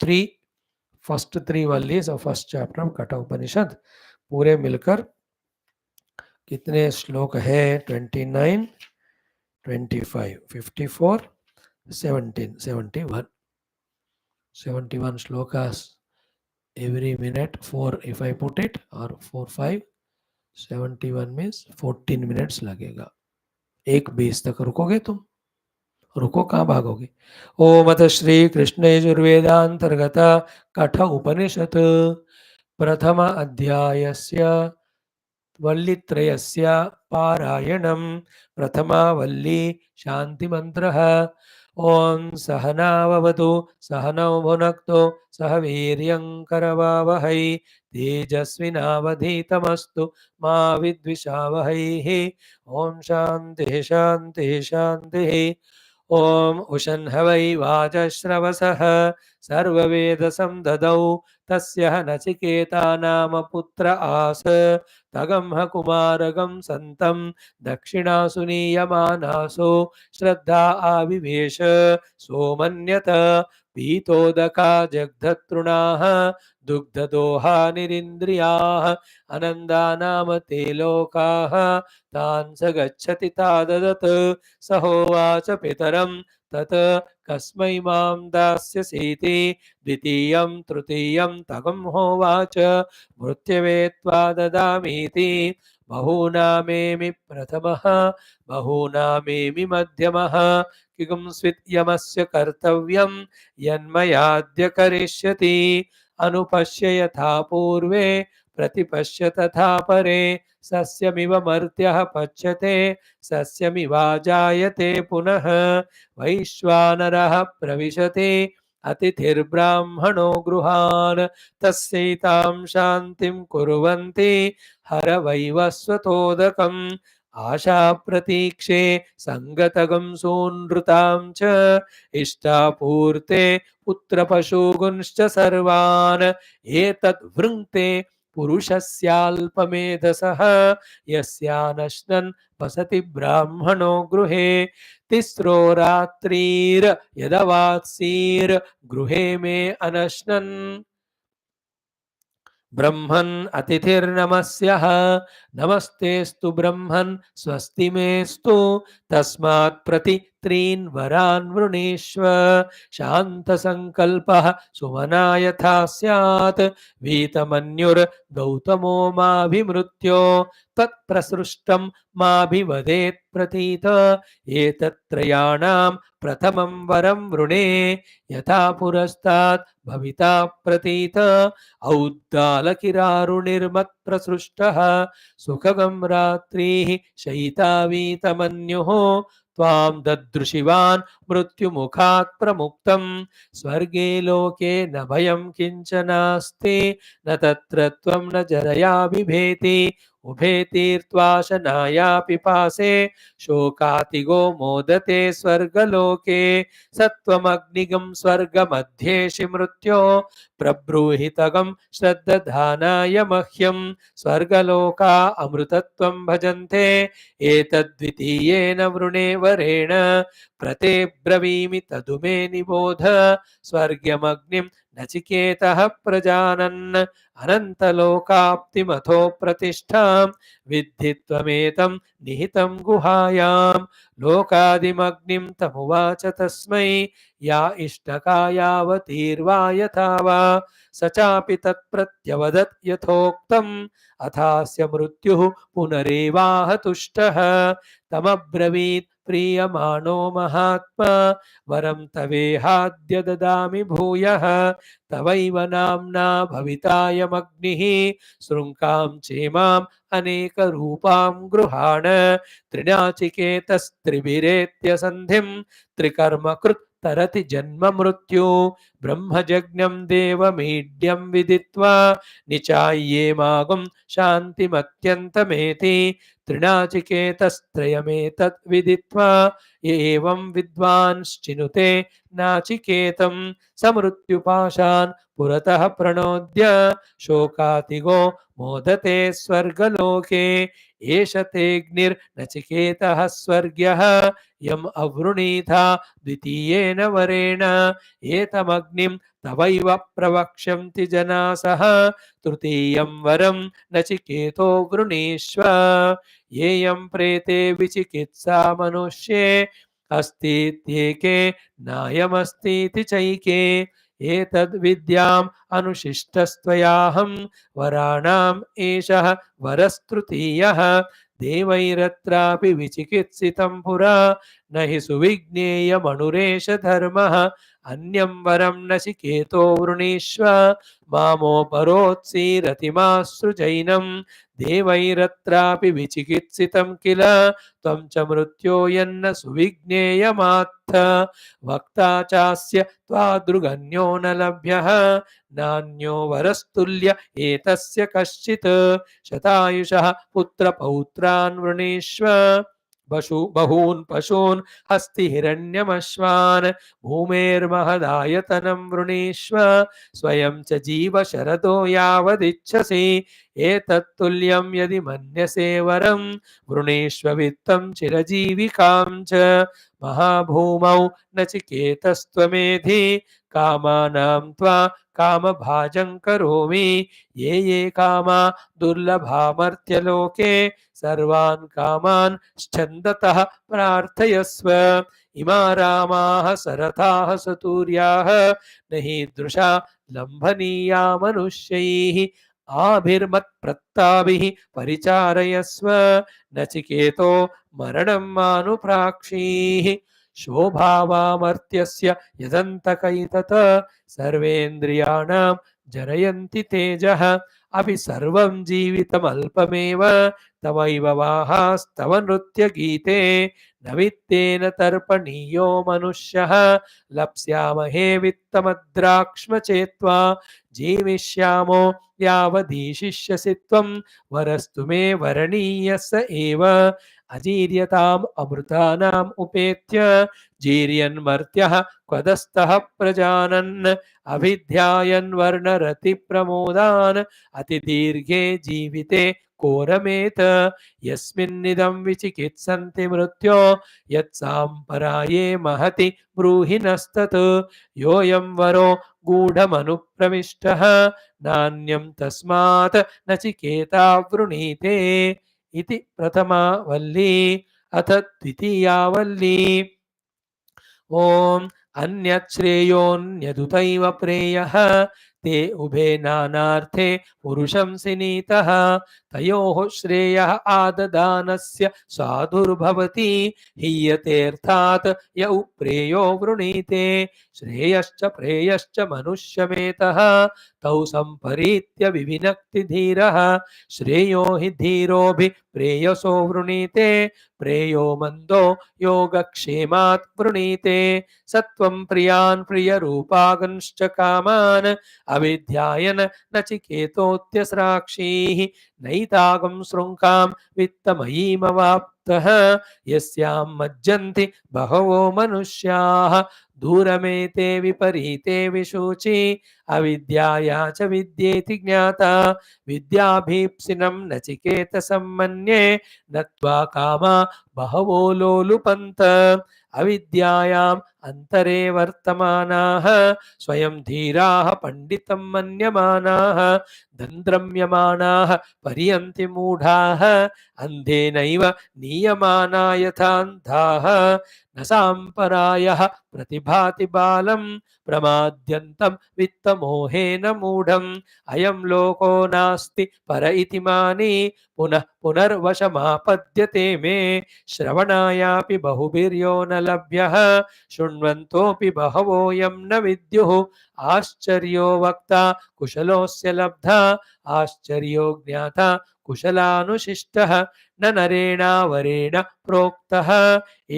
first three vallis of first chapter of Katha Upanishad. पूरे मिलकर कितने श्लोक है? 29, 25, 54, 17, 71. 71 shlokas every minute, 4 if I put it, or 4, 5, 71 means 14 minutes लगेगा. 1:20 तक रुकोगे तुम? रुको, कहाँ भागोगे? ओम अथ श्री कृष्ण यजुर्वेदांतर्गत कठ उपनिषत् प्रथम अध्यायस्य वल्लित्रयस्य पारायणं. प्रथमा वल्ली शान्तिमन्त्रः. ॐ सहनाववतु सहनौ भुनक्तु सह वीर्यं करवावहै तेजस्विनावधीतमस्तु मा विद्विषावहैः. ॐ शान्तिः शान्तिः शान्तिः. ॐ उशन्हवै वाजश्रवसः सर्ववेदसंददौ तस्य नचिकेता नाम पुत्र आस. तगंह कुमारगं सन्तं दक्षिणासु नीयमानासो श्रद्धा आविवेश सोमन्यत पीतोदका जग्धतृणाः दुग्धदोहा निरिन्द्रियाः अनन्दानाम ते लोकाः तान् स गच्छति ताददत्. स होवाच पितरं तत् कस्मै मां दास्यसीति. द्वितीयं तृतीयं तगं होवाच मृत्यवे त्वा ददामीति. बहूनामेमि प्रथमः बहूनामेमि मध्यमः किगुंस्वित् यमस्य कर्तव्यं यन्मयाद्य करिष्यति. अनुपश्य यथा पूर्वे प्रतिपश्य तथा परे. सस्यमिव मर्त्यः पच्यते सस्यमिवाजायते पुनः. वैश्वानरः प्रविशति अतिथिर्ब्राह्मणो गृहान् तस्यैतां शान्तिं कुर्वन्ति हरवैवस्वतोदकम्. आशाप्रतीक्षे सङ्गतगं सूनृतां च इष्टापूर्ते पुत्रपशुगुंश्च सर्वान्. एतद्वृङ्क्ते पुरुषस्याल्पमेधसः यस्यानश्नन् वसति ब्राह्मणो गृहे. तिस्रो रात्रिर्यदवात्सीर् गृहे मे अनश्नन्. ब्रह्मन् अतिथिर्नमस्यः नमस्तेस्तु ब्रह्मन् स्वस्ति मेस्तु. तस्मात् प्रति त्रीन् वरान् वृणीष्व. शान्तसङ्कल्पः सुमना यथा स्यात्. वीतमन्युर्गौतमो माभिमृत्यो तत्प्रसृष्टं माभिवदेत् प्रतीत. एतत्त्रयाणां प्रथमं वरं वृणे यथा पुरस्तात् भविता प्रतीत. औद्दालकिरारुणिर्मत्प्रसृष्टः सुखगं रात्रिः शयितावीतमन्युः. त्वां ददृशिवान् मृत्युमुखात् प्रमुक्तं. स्वर्गे लोके न भयं किञ्चनास्ति न तत्र त्वं न जरया बिभेति. उभे तीर्त्वाशनाया पिपासे शोकातिगो मोदते स्वर्गलोके. सत्वमग्निगं स्वर्गमध्येषि मृत्यो प्रब्रूहितगं श्रद्दधानाय मह्यं. स्वर्गलोका अमृतत्वं भजन्ते एतद्वितीयेन वृणे वरेण. प्रते ब्रवीमि तदुमे निबोध. स्वर्गमग्निं नचिकेतः प्रजानन् अनन्तलोकाप्तिमथो प्रतिष्ठां. विद्धि त्वमेतं निहितं गुहायां. लोकादिमग्निं तमुवाच तस्मै या इष्टकायावतीर्वा यथा वा. स चापि तत्प्रत्यवदत् यथोक्तम्. अथास्य मृत्युः पुनरेवाह तुष्टः. तमब्रवीत् प्रीयमाणो महात्मा वरं तवेहाद्य ददामि भूयः तवैव नाम्ना भवितायमग्निः शृङ्कां चेमाम् अनेकरूपां गृहाण त्रिनाचिकेतस्त्रिभिरेत्य सन्धिं त्रिकर्मकृत् तरति जन्म मृत्यु ब्रह्मजज्ञं देवमीड्यं विदित्वा निचाय्ये मागुं शान्तिमत्यन्तमेति त्रिनाचिकेतस्त्रयमेतत् विदित्वा य एवं विद्वांश्चिनुते नाचिकेतं समृत्युपाशान् पुरतः प्रणोद्य शोकातिगो मोदते स्वर्गलोके एष तेऽग्निर्नचिकेतः स्वर्ग्यः यम् अवृणीथा द्वितीयेन वरेण एतमग्निं तवैव प्रवक्ष्यन्ति जनासः तृतीयं वरं नचिकेतो वृणीष्व येयं प्रेते विचिकित्सा मनुष्ये अस्तीत्येके नायमस्तीति चैके एतद्विद्याम् अनुशिष्टस्त्वयाहं वराणाम् एषः वरस्तृतीयः देवैरत्रापि विचिकित्सितं पुरा न हि सुविज्ञेयमनुरेष धर्मः अन्यं वरं नचिकेतो वृणीष्व मामोपरोत्सीरतिमासृजैनं देवैरत्रापि विचिकित्सितं किल त्वं च मृत्यो यन्न सुविज्ञेयमात्थ वक्ता चास्य त्वादृगन्यो न लभ्यः नान्यो वरस्तुल्य एतस्य कश्चित् शतायुषः पुत्रपौत्रान् वृणीष्व बहून् पशून् हस्तिहिरण्यमश्वान् भूमेर्महदायतनं वृणीष्व स्वयं च जीव शरदो यावदिच्छसि एतत्तुल्यं यदि मन्यसे वरं वृणीष्व वित्तं चिरजीविकां च महाभूमौ नचिकेतस्त्वमेधि कामानां त्वा कामभाजं करोमि ये कामा दुर्लभामर्त्यलोके सर्वान् कामान् छन्दतः प्रार्थयस्व इमा रामाः सरथाः सतूर्याः न हि दृशा लम्भनीया मनुष्यैः आभिर्मत्प्रत्ताभिः परिचारयस्व नचिकेतो मरणं मानुप्राक्षीः शोभावामर्त्यस्य यदन्तकैतत सर्वेन्द्रियाणां जनयन्ति तेजः अपि सर्वं जीवितमल्पमेव तवैव वाहास्तव नृत्यगीते न वित्तेन तर्पणीयो मनुष्यः लप्स्यामहे वित्तमद्राक्ष्म चेत्त्वा जीविष्यामो यावदीशिष्यसि त्वं वरस्तु मे वरणीयः स एव अजीर्यताम् अमृतानाम् उपेत्य जीर्यन्मर्त्यः क्वदस्तः प्रजानन् अभिध्यायन् वर्णरतिप्रमोदान् अतिदीर्घे जीविते कोरमेत यस्मिन्निदं विचिकित्सन्ति मृत्यो यत्साम्पराये महति ब्रूहि नस्तत् योऽयं वरो गूढमनुप्रविष्टः नान्यं तस्मात् नचिकेता वृणीते इति प्रथमा वल्ली अथ द्वितीया वल्ली ॐ अन्यत् श्रेयोऽन्यदुतैव प्रेयः ते उभे नानार्थे पुरुषं सिनीतः तयोः श्रेयः आददानस्य साधुर्भवति हीयतेऽर्थात् य उप्रेयो वृणीते श्रेयश्च प्रेयश्च मनुष्यमेतः तौ सम्परीत्य विविनक्ति धीरः श्रेयो हि धीरोभिः प्रेयसो वृणीते प्रेयो मन्दो योगक्षेमात् वृणीते सत्वं प्रियान् प्रियरूपागंश्च कामान् अविध्यायन् नचिकेतोऽत्यस्राक्षीः नैतागं शृङ्कां वित्तमयीमवाप्तः यस्यां मज्जन्ति बहवो मनुष्याः दूरमेते विपरीते विशूचि अविद्याया च विद्येति ज्ञाता विद्याभीप्सिनं नचिकेतसं मन्ये नत्वा कामा बहवो लोलुपन्त अविद्यायाम् अंतरे वर्तमानाः स्वयं धीराः पंडितं मन्यमानाः दन्द्रम्यमानाः पर्यन्ति मूढाः अन्धेनैव नीयमाना यथान्धाः न साम्परायः प्रतिभाति बालं प्रमाद्यन्तं वित्तमोहेन मूढम् अयं लोको नास्ति पर इति मानि पुनः पुनर्वशमापद्यते मे श्रवणायापि बहुभिर्यो न लभ्यः शृण्वन्तोऽपि बहवो यं न विद्युः आश्चर्यो वक्ता कुशलोऽस्य लब्धा आश्चर्यो ज्ञाता कुशलानुशिष्टः न नरेणावरेण प्रोक्तः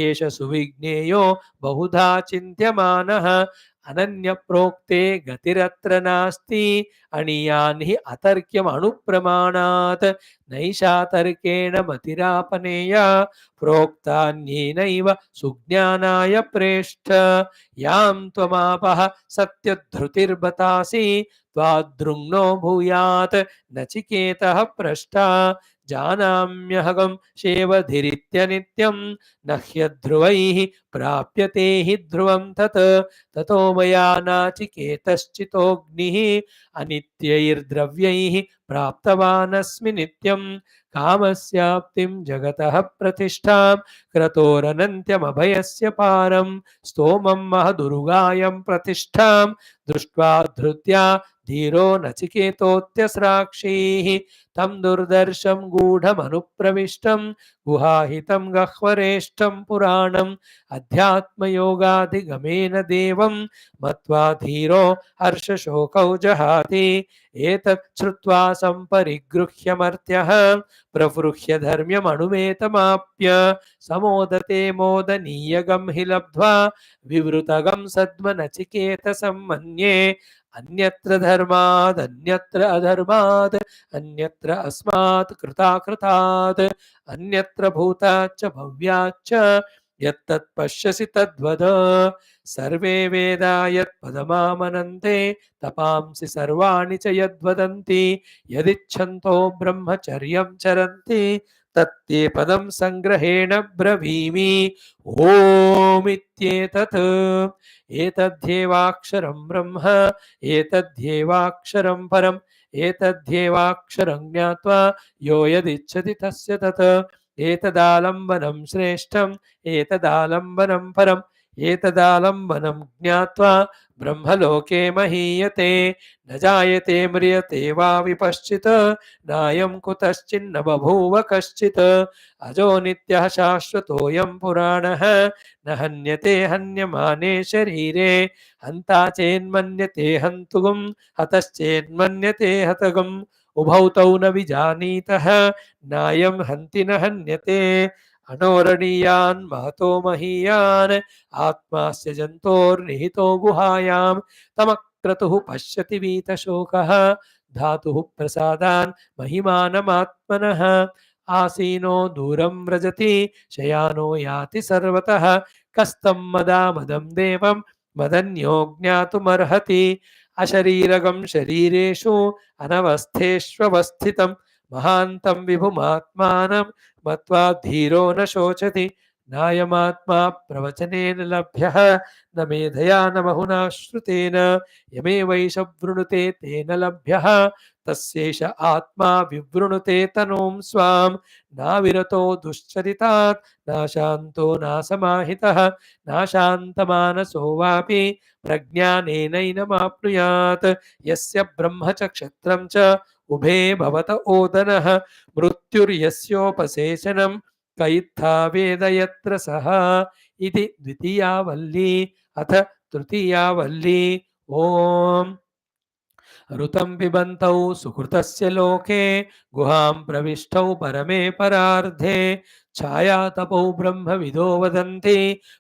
एष सुविज्ञेयो बहुधा चिन्त्यमानः अनन्य प्रोक्ते गतिरत्र नास्ति अणियान् हि अतर्क्यम् अणुप्रमाणात् नैषा तर्केण मतिरापनेया प्रोक्तान्येनैव सुज्ञानाय प्रेष्ठ यां त्वमापः सत्यधृतिर्बतासि त्वादृङ्नो भूयात् नचिकेतः पृष्टा जानाम्यहं शेवधिरित्यनित्यं न ह्यध्रुवैः प्राप्यते हि ध्रुवं तत् ततो मया नाचिकेतश्चितोऽग्निः अनित्यैर्द्रव्यैः प्राप्तवानस्मि नित्यं कामस्याप्तिं जगतः प्रतिष्ठां क्रतोरनन्त्यमभयस्य पारं स्तोमं महदुरुगायं प्रतिष्ठां दृष्ट्वा धृत्या धीरो नचिकेतोऽत्यस्राक्षीः तं दुर्दर्शं गूढमनुप्रविष्टं गुहाहितं गह्वरेष्ठं पुराणम् अध्यात्मयोगाधिगमेन देवं मत्वा धीरो हर्षशोकौ जहाति एतत् श्रुत्वा सम्परिगृह्यमर्त्यः प्रवृह्य धर्म्यमनुमेतमाप्य समोदते मोदनीयगं हि लब्ध्वा विवृतगं सद्मनचिकेतसं मन्ये अन्यत्र धर्माद् अन्यत्र अधर्माद् अन्यत्र अस्मात् कृताकृतात् अन्यत्र भूताच्च भव्याच्च यत्तत् पश्यसि तद्वद सर्वे वेदा यत्पदमामनन्ते तपांसि सर्वाणि च यद्वदन्ति यदिच्छन्तो ब्रह्मचर्यं चरन्ति तत्ते पदं संग्रहेण ब्रवीमि ॐ इत्येतत् एतद्ध्येवाक्षरं ब्रह्म एतद्ध्येवाक्षरं परम् एतद्ध्येवाक्षरं ज्ञात्वा यो यदिच्छति तस्य तत् एतदालम्बनं श्रेष्ठम् एतदालम्बनं परम् एतदालम्बनं ज्ञात्वा ब्रह्मलोके महीयते न जायते म्रियते वा विपश्चित् नायं कुतश्चिन्न बभूव कश्चित् अजो नित्यः शाश्वतोऽयं पुराणः न हन्यते हन्यमाने शरीरे हन्ता चेन्मन्यते हन्तुगं हतश्चेन्मन्यते हतगम् उभौ तौ न विजानीतः नायं हन्ति न हन्यते अनोरणीयान् महतो महीयान् आत्मास्य जन्तोर्निहितो गुहायां तमक्रतुः पश्यति वीतशोकः धातुः प्रसादान् महिमानमात्मनः आसीनो दूरं व्रजति शयानो याति सर्वतः कस्तं मदामदं देवं मदन्यो ज्ञातुमर्हति अशरीरगं शरीरेषु अनवस्थेष्वस्थितं महान्तं विभुमात्मानं मत्वा धीरो न शोचति नायमात्मा प्रवचनेन लभ्यः न मेधया न बहुना श्रुतेन यमेवैष वृणुते तेन लभ्यः तस्यैष आत्मा विवृणुते तनूं स्वां नाविरतो दुश्चरितात् नाशान्तो नासमाहितः नाशान्तमानसो वापि प्रज्ञानेनैनमाप्नुयात् यस्य ब्रह्म च क्षत्रं च उभे भवत ओदनः मृत्युर्यस्योपसेचनं कयित्था वेद यत्र सः इति द्वितीया वल्ली अथ तृतीया वल्ली ओम ऋतं पिबन्तौ सुकृतस्य लोके गुहां प्रविष्टौ परमे परार्धे छायातपौ ब्रह्मविदो वदन्ति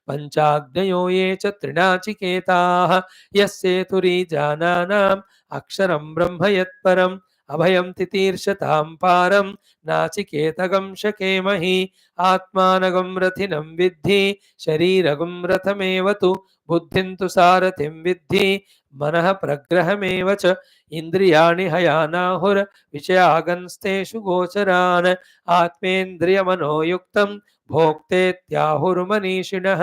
पञ्चाग्नयो ये च त्रिनाचिकेताः यस्येतुरीजानानाम् अक्षरं ब्रह्म यत्परम् अभयं तितीर्षतां पारं नाचिकेतगं शकेमहि आत्मानगं रथिनं विद्धि शरीरगं रथमेव तु बुद्धिं तु सारथिं विद्धि मनः प्रग्रहमेव च इंद्रियाणि हयानाहुर् विषयागंस्तेषु गोचरान् आत्मेन्द्रियमनोयुक्तं भोक्तेत्याहुर्मनीषिणः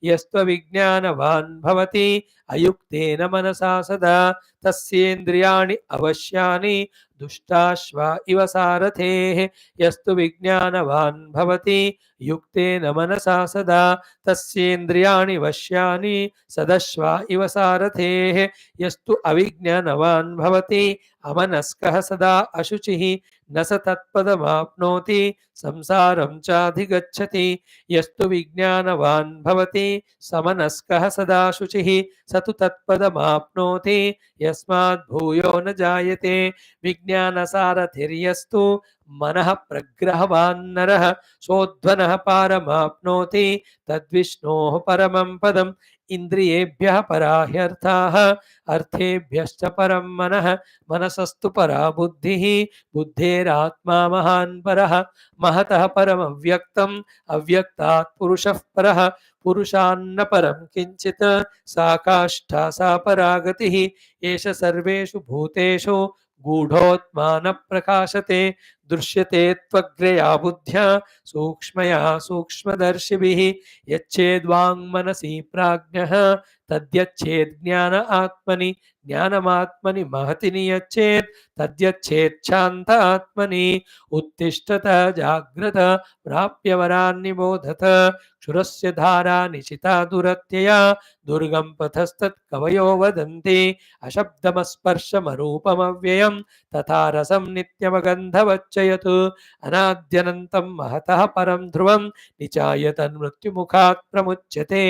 यस्त्वविज्ञानवान् भवति अयुक्तेन मनसा सदा तस्येन्द्रियाणि अवश्यानि दुष्टाश्व इव सारथेः यस्तु विज्ञानवान् भवति युक्तेन मनसा सदा तस्येन्द्रियाणि वश्यानि सदश्व इव सारथेः यस्तु अविज्ञानवान् भवति अमनस्कः सदा अशुचिः न स तत्पदमाप्नोति संसारं चाधिगच्छति यस्तु विज्ञानवान् भवति समनस्कः सदा शुचिः स तु तत्पदमाप्नोति यस्मात् भूयो न जायते विज्ञानसारथिर्यस्तु मनः प्रग्रहवान् नरः सोध्वनः पारमाप्नोति तद्विष्णोः परमं पदम् इन्द्रियेभ्यः परा ह्यर्थाः अर्थेभ्यश्च परं मनः मनसस्तु परा बुद्धिः बुद्धेरात्मा महान् परः महतः परमव्यक्तम् अव्यक्तात् पुरुषः परः पुरुषान्न परं किञ्चित् सा काष्ठा सा परागतिः एष सर्वेषु भूतेषु गूढोत्मान प्रकाशते दृश्यते त्वग्रया बुद्ध्या सूक्ष्मया सूक्ष्मदर्शिभिः यच्छेद्वाङ्मनसि प्राज्ञः तद्यच्छेत् ज्ञान आत्मनि ज्ञानमात्मनि महति नियच्छेत् तद्यच्छेत् शान्त आत्मनि उत्तिष्ठत जाग्रत प्राप्य वरान् निबोधत क्षुरस्य धारा निशिता दुरत्यया दुर्गं पथस्तत् कवयो वदन्ति अशब्दमस्पर्शमरूपमव्ययं तथा रसं नित्यमगन्धवच्चयत् अनाद्यनन्तं महतः परं ध्रुवं निचाय तन्मृत्युमुखात् प्रमुच्यते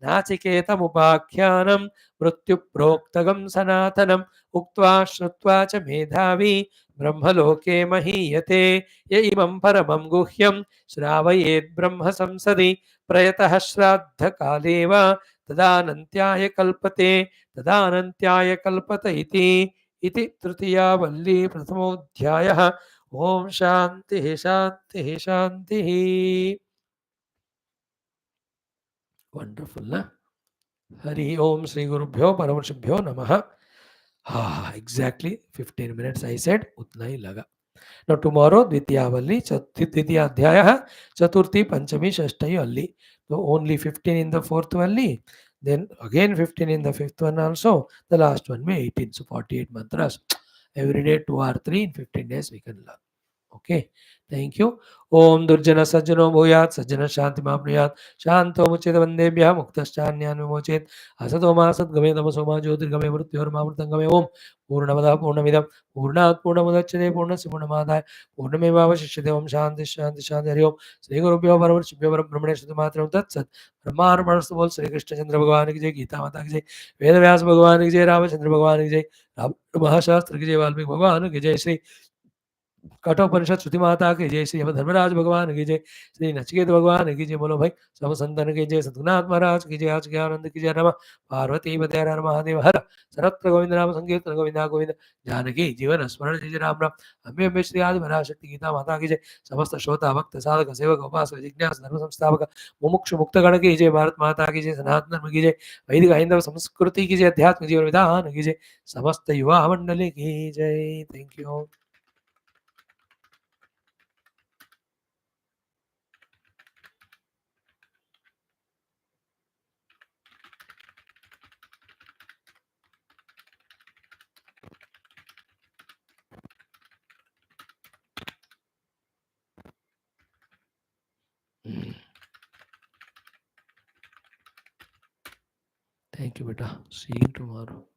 नाचिकेतमुपाख्यानं मृत्युप्रोक्तगं सनातनम् उक्त्वा श्रुत्वा च मेधावी ब्रह्मलोके महीयते य इमं परमं गुह्यं श्रावयेत् ब्रह्म संसदि प्रयतः श्राद्धकाले वा तदानन्त्याय कल्पते तदानन्त्याय कल्पत इति तृतीया वल्ली प्रथमोऽध्यायः। ओम शान्तिः शान्तिः शान्तिः। वंडरफुल ना। हरि ओम श्री गुरुभ्यो परमर्षिभ्यो नमः। हाँ एग्जैक्टली 15 minutes I said उतना ही लगा। Now tomorrow द्वितीयावल्ली द्वितीय अध्याय चतुर्थी पंचमी षष्ठी वल्ली, so only 15 in the fourth Valli, then again 15 in the fifth one also, the last one में 18, so 48 mantras every day 2 or 3 in 15 days we can learn. Okay, thank you. ओम दुर्जन सज्जनो भूयात् सज्जन शांति माप्नुयात् शांतो मुच्यते वन्देभ्यः मुक्तश्चान्यान् विमोचयेत् असतो मा सद्गमय तमसो मा ज्योतिर्गमय मृत्योर्मामृतंगमय। ओम पूर्णमदः पूर्णमिदं पूर्णात् पूर्णमुदच्यते पूर्णस्य पूर्णमादाय पूर्णमेवावशिष्यते। ओम शांति शांति शांति। हरि ओम श्री गुरुभ्यो परमर्षिभ्यो परब्रह्मणे शुद्धमात्रं तत्सत्। ब्रह्मार्पणस्तु। बोल श्री कृष्ण चंद्र भगवान की जय, गीता माता की जय, वेद व्यास भगवान की जय, रामचंद्र भगवान की जय, राम महाशास्त्र की जय, वाल्मीकि भगवान की जय, श्री कठोपनिषद श्रुति माता की जय, श्री धर्मराज भगवान की जय, श्री नचिकेत भगवान की जय। बोलो भाई सब संतन की जय, सतगुरुनाथ महाराज की जय, आज के आनंद की जय। रमा पार्वती पते हर महादेव हर सर्वत्र गोविंद नाम संकीर्तन गोविंदा गोविंद जानकी जीवन स्मरण जय जय राम राम। अम्बे अम्बे श्री आदि शक्ति गीता माता की जय। समस्त श्रोता भक्त साधक सेवक उपासक जिज्ञास धर्म संस्थापक मुमुक्षु मुक्त गण की जय। भारत माता की जय, सनातन धर्म की जय, वैदिक हिंदव संस्कृति की जय, अध्यात्म जीवन विधान की जय, समस्त युवा मंडली की जय। Thank you. Thank you, beta. See you tomorrow.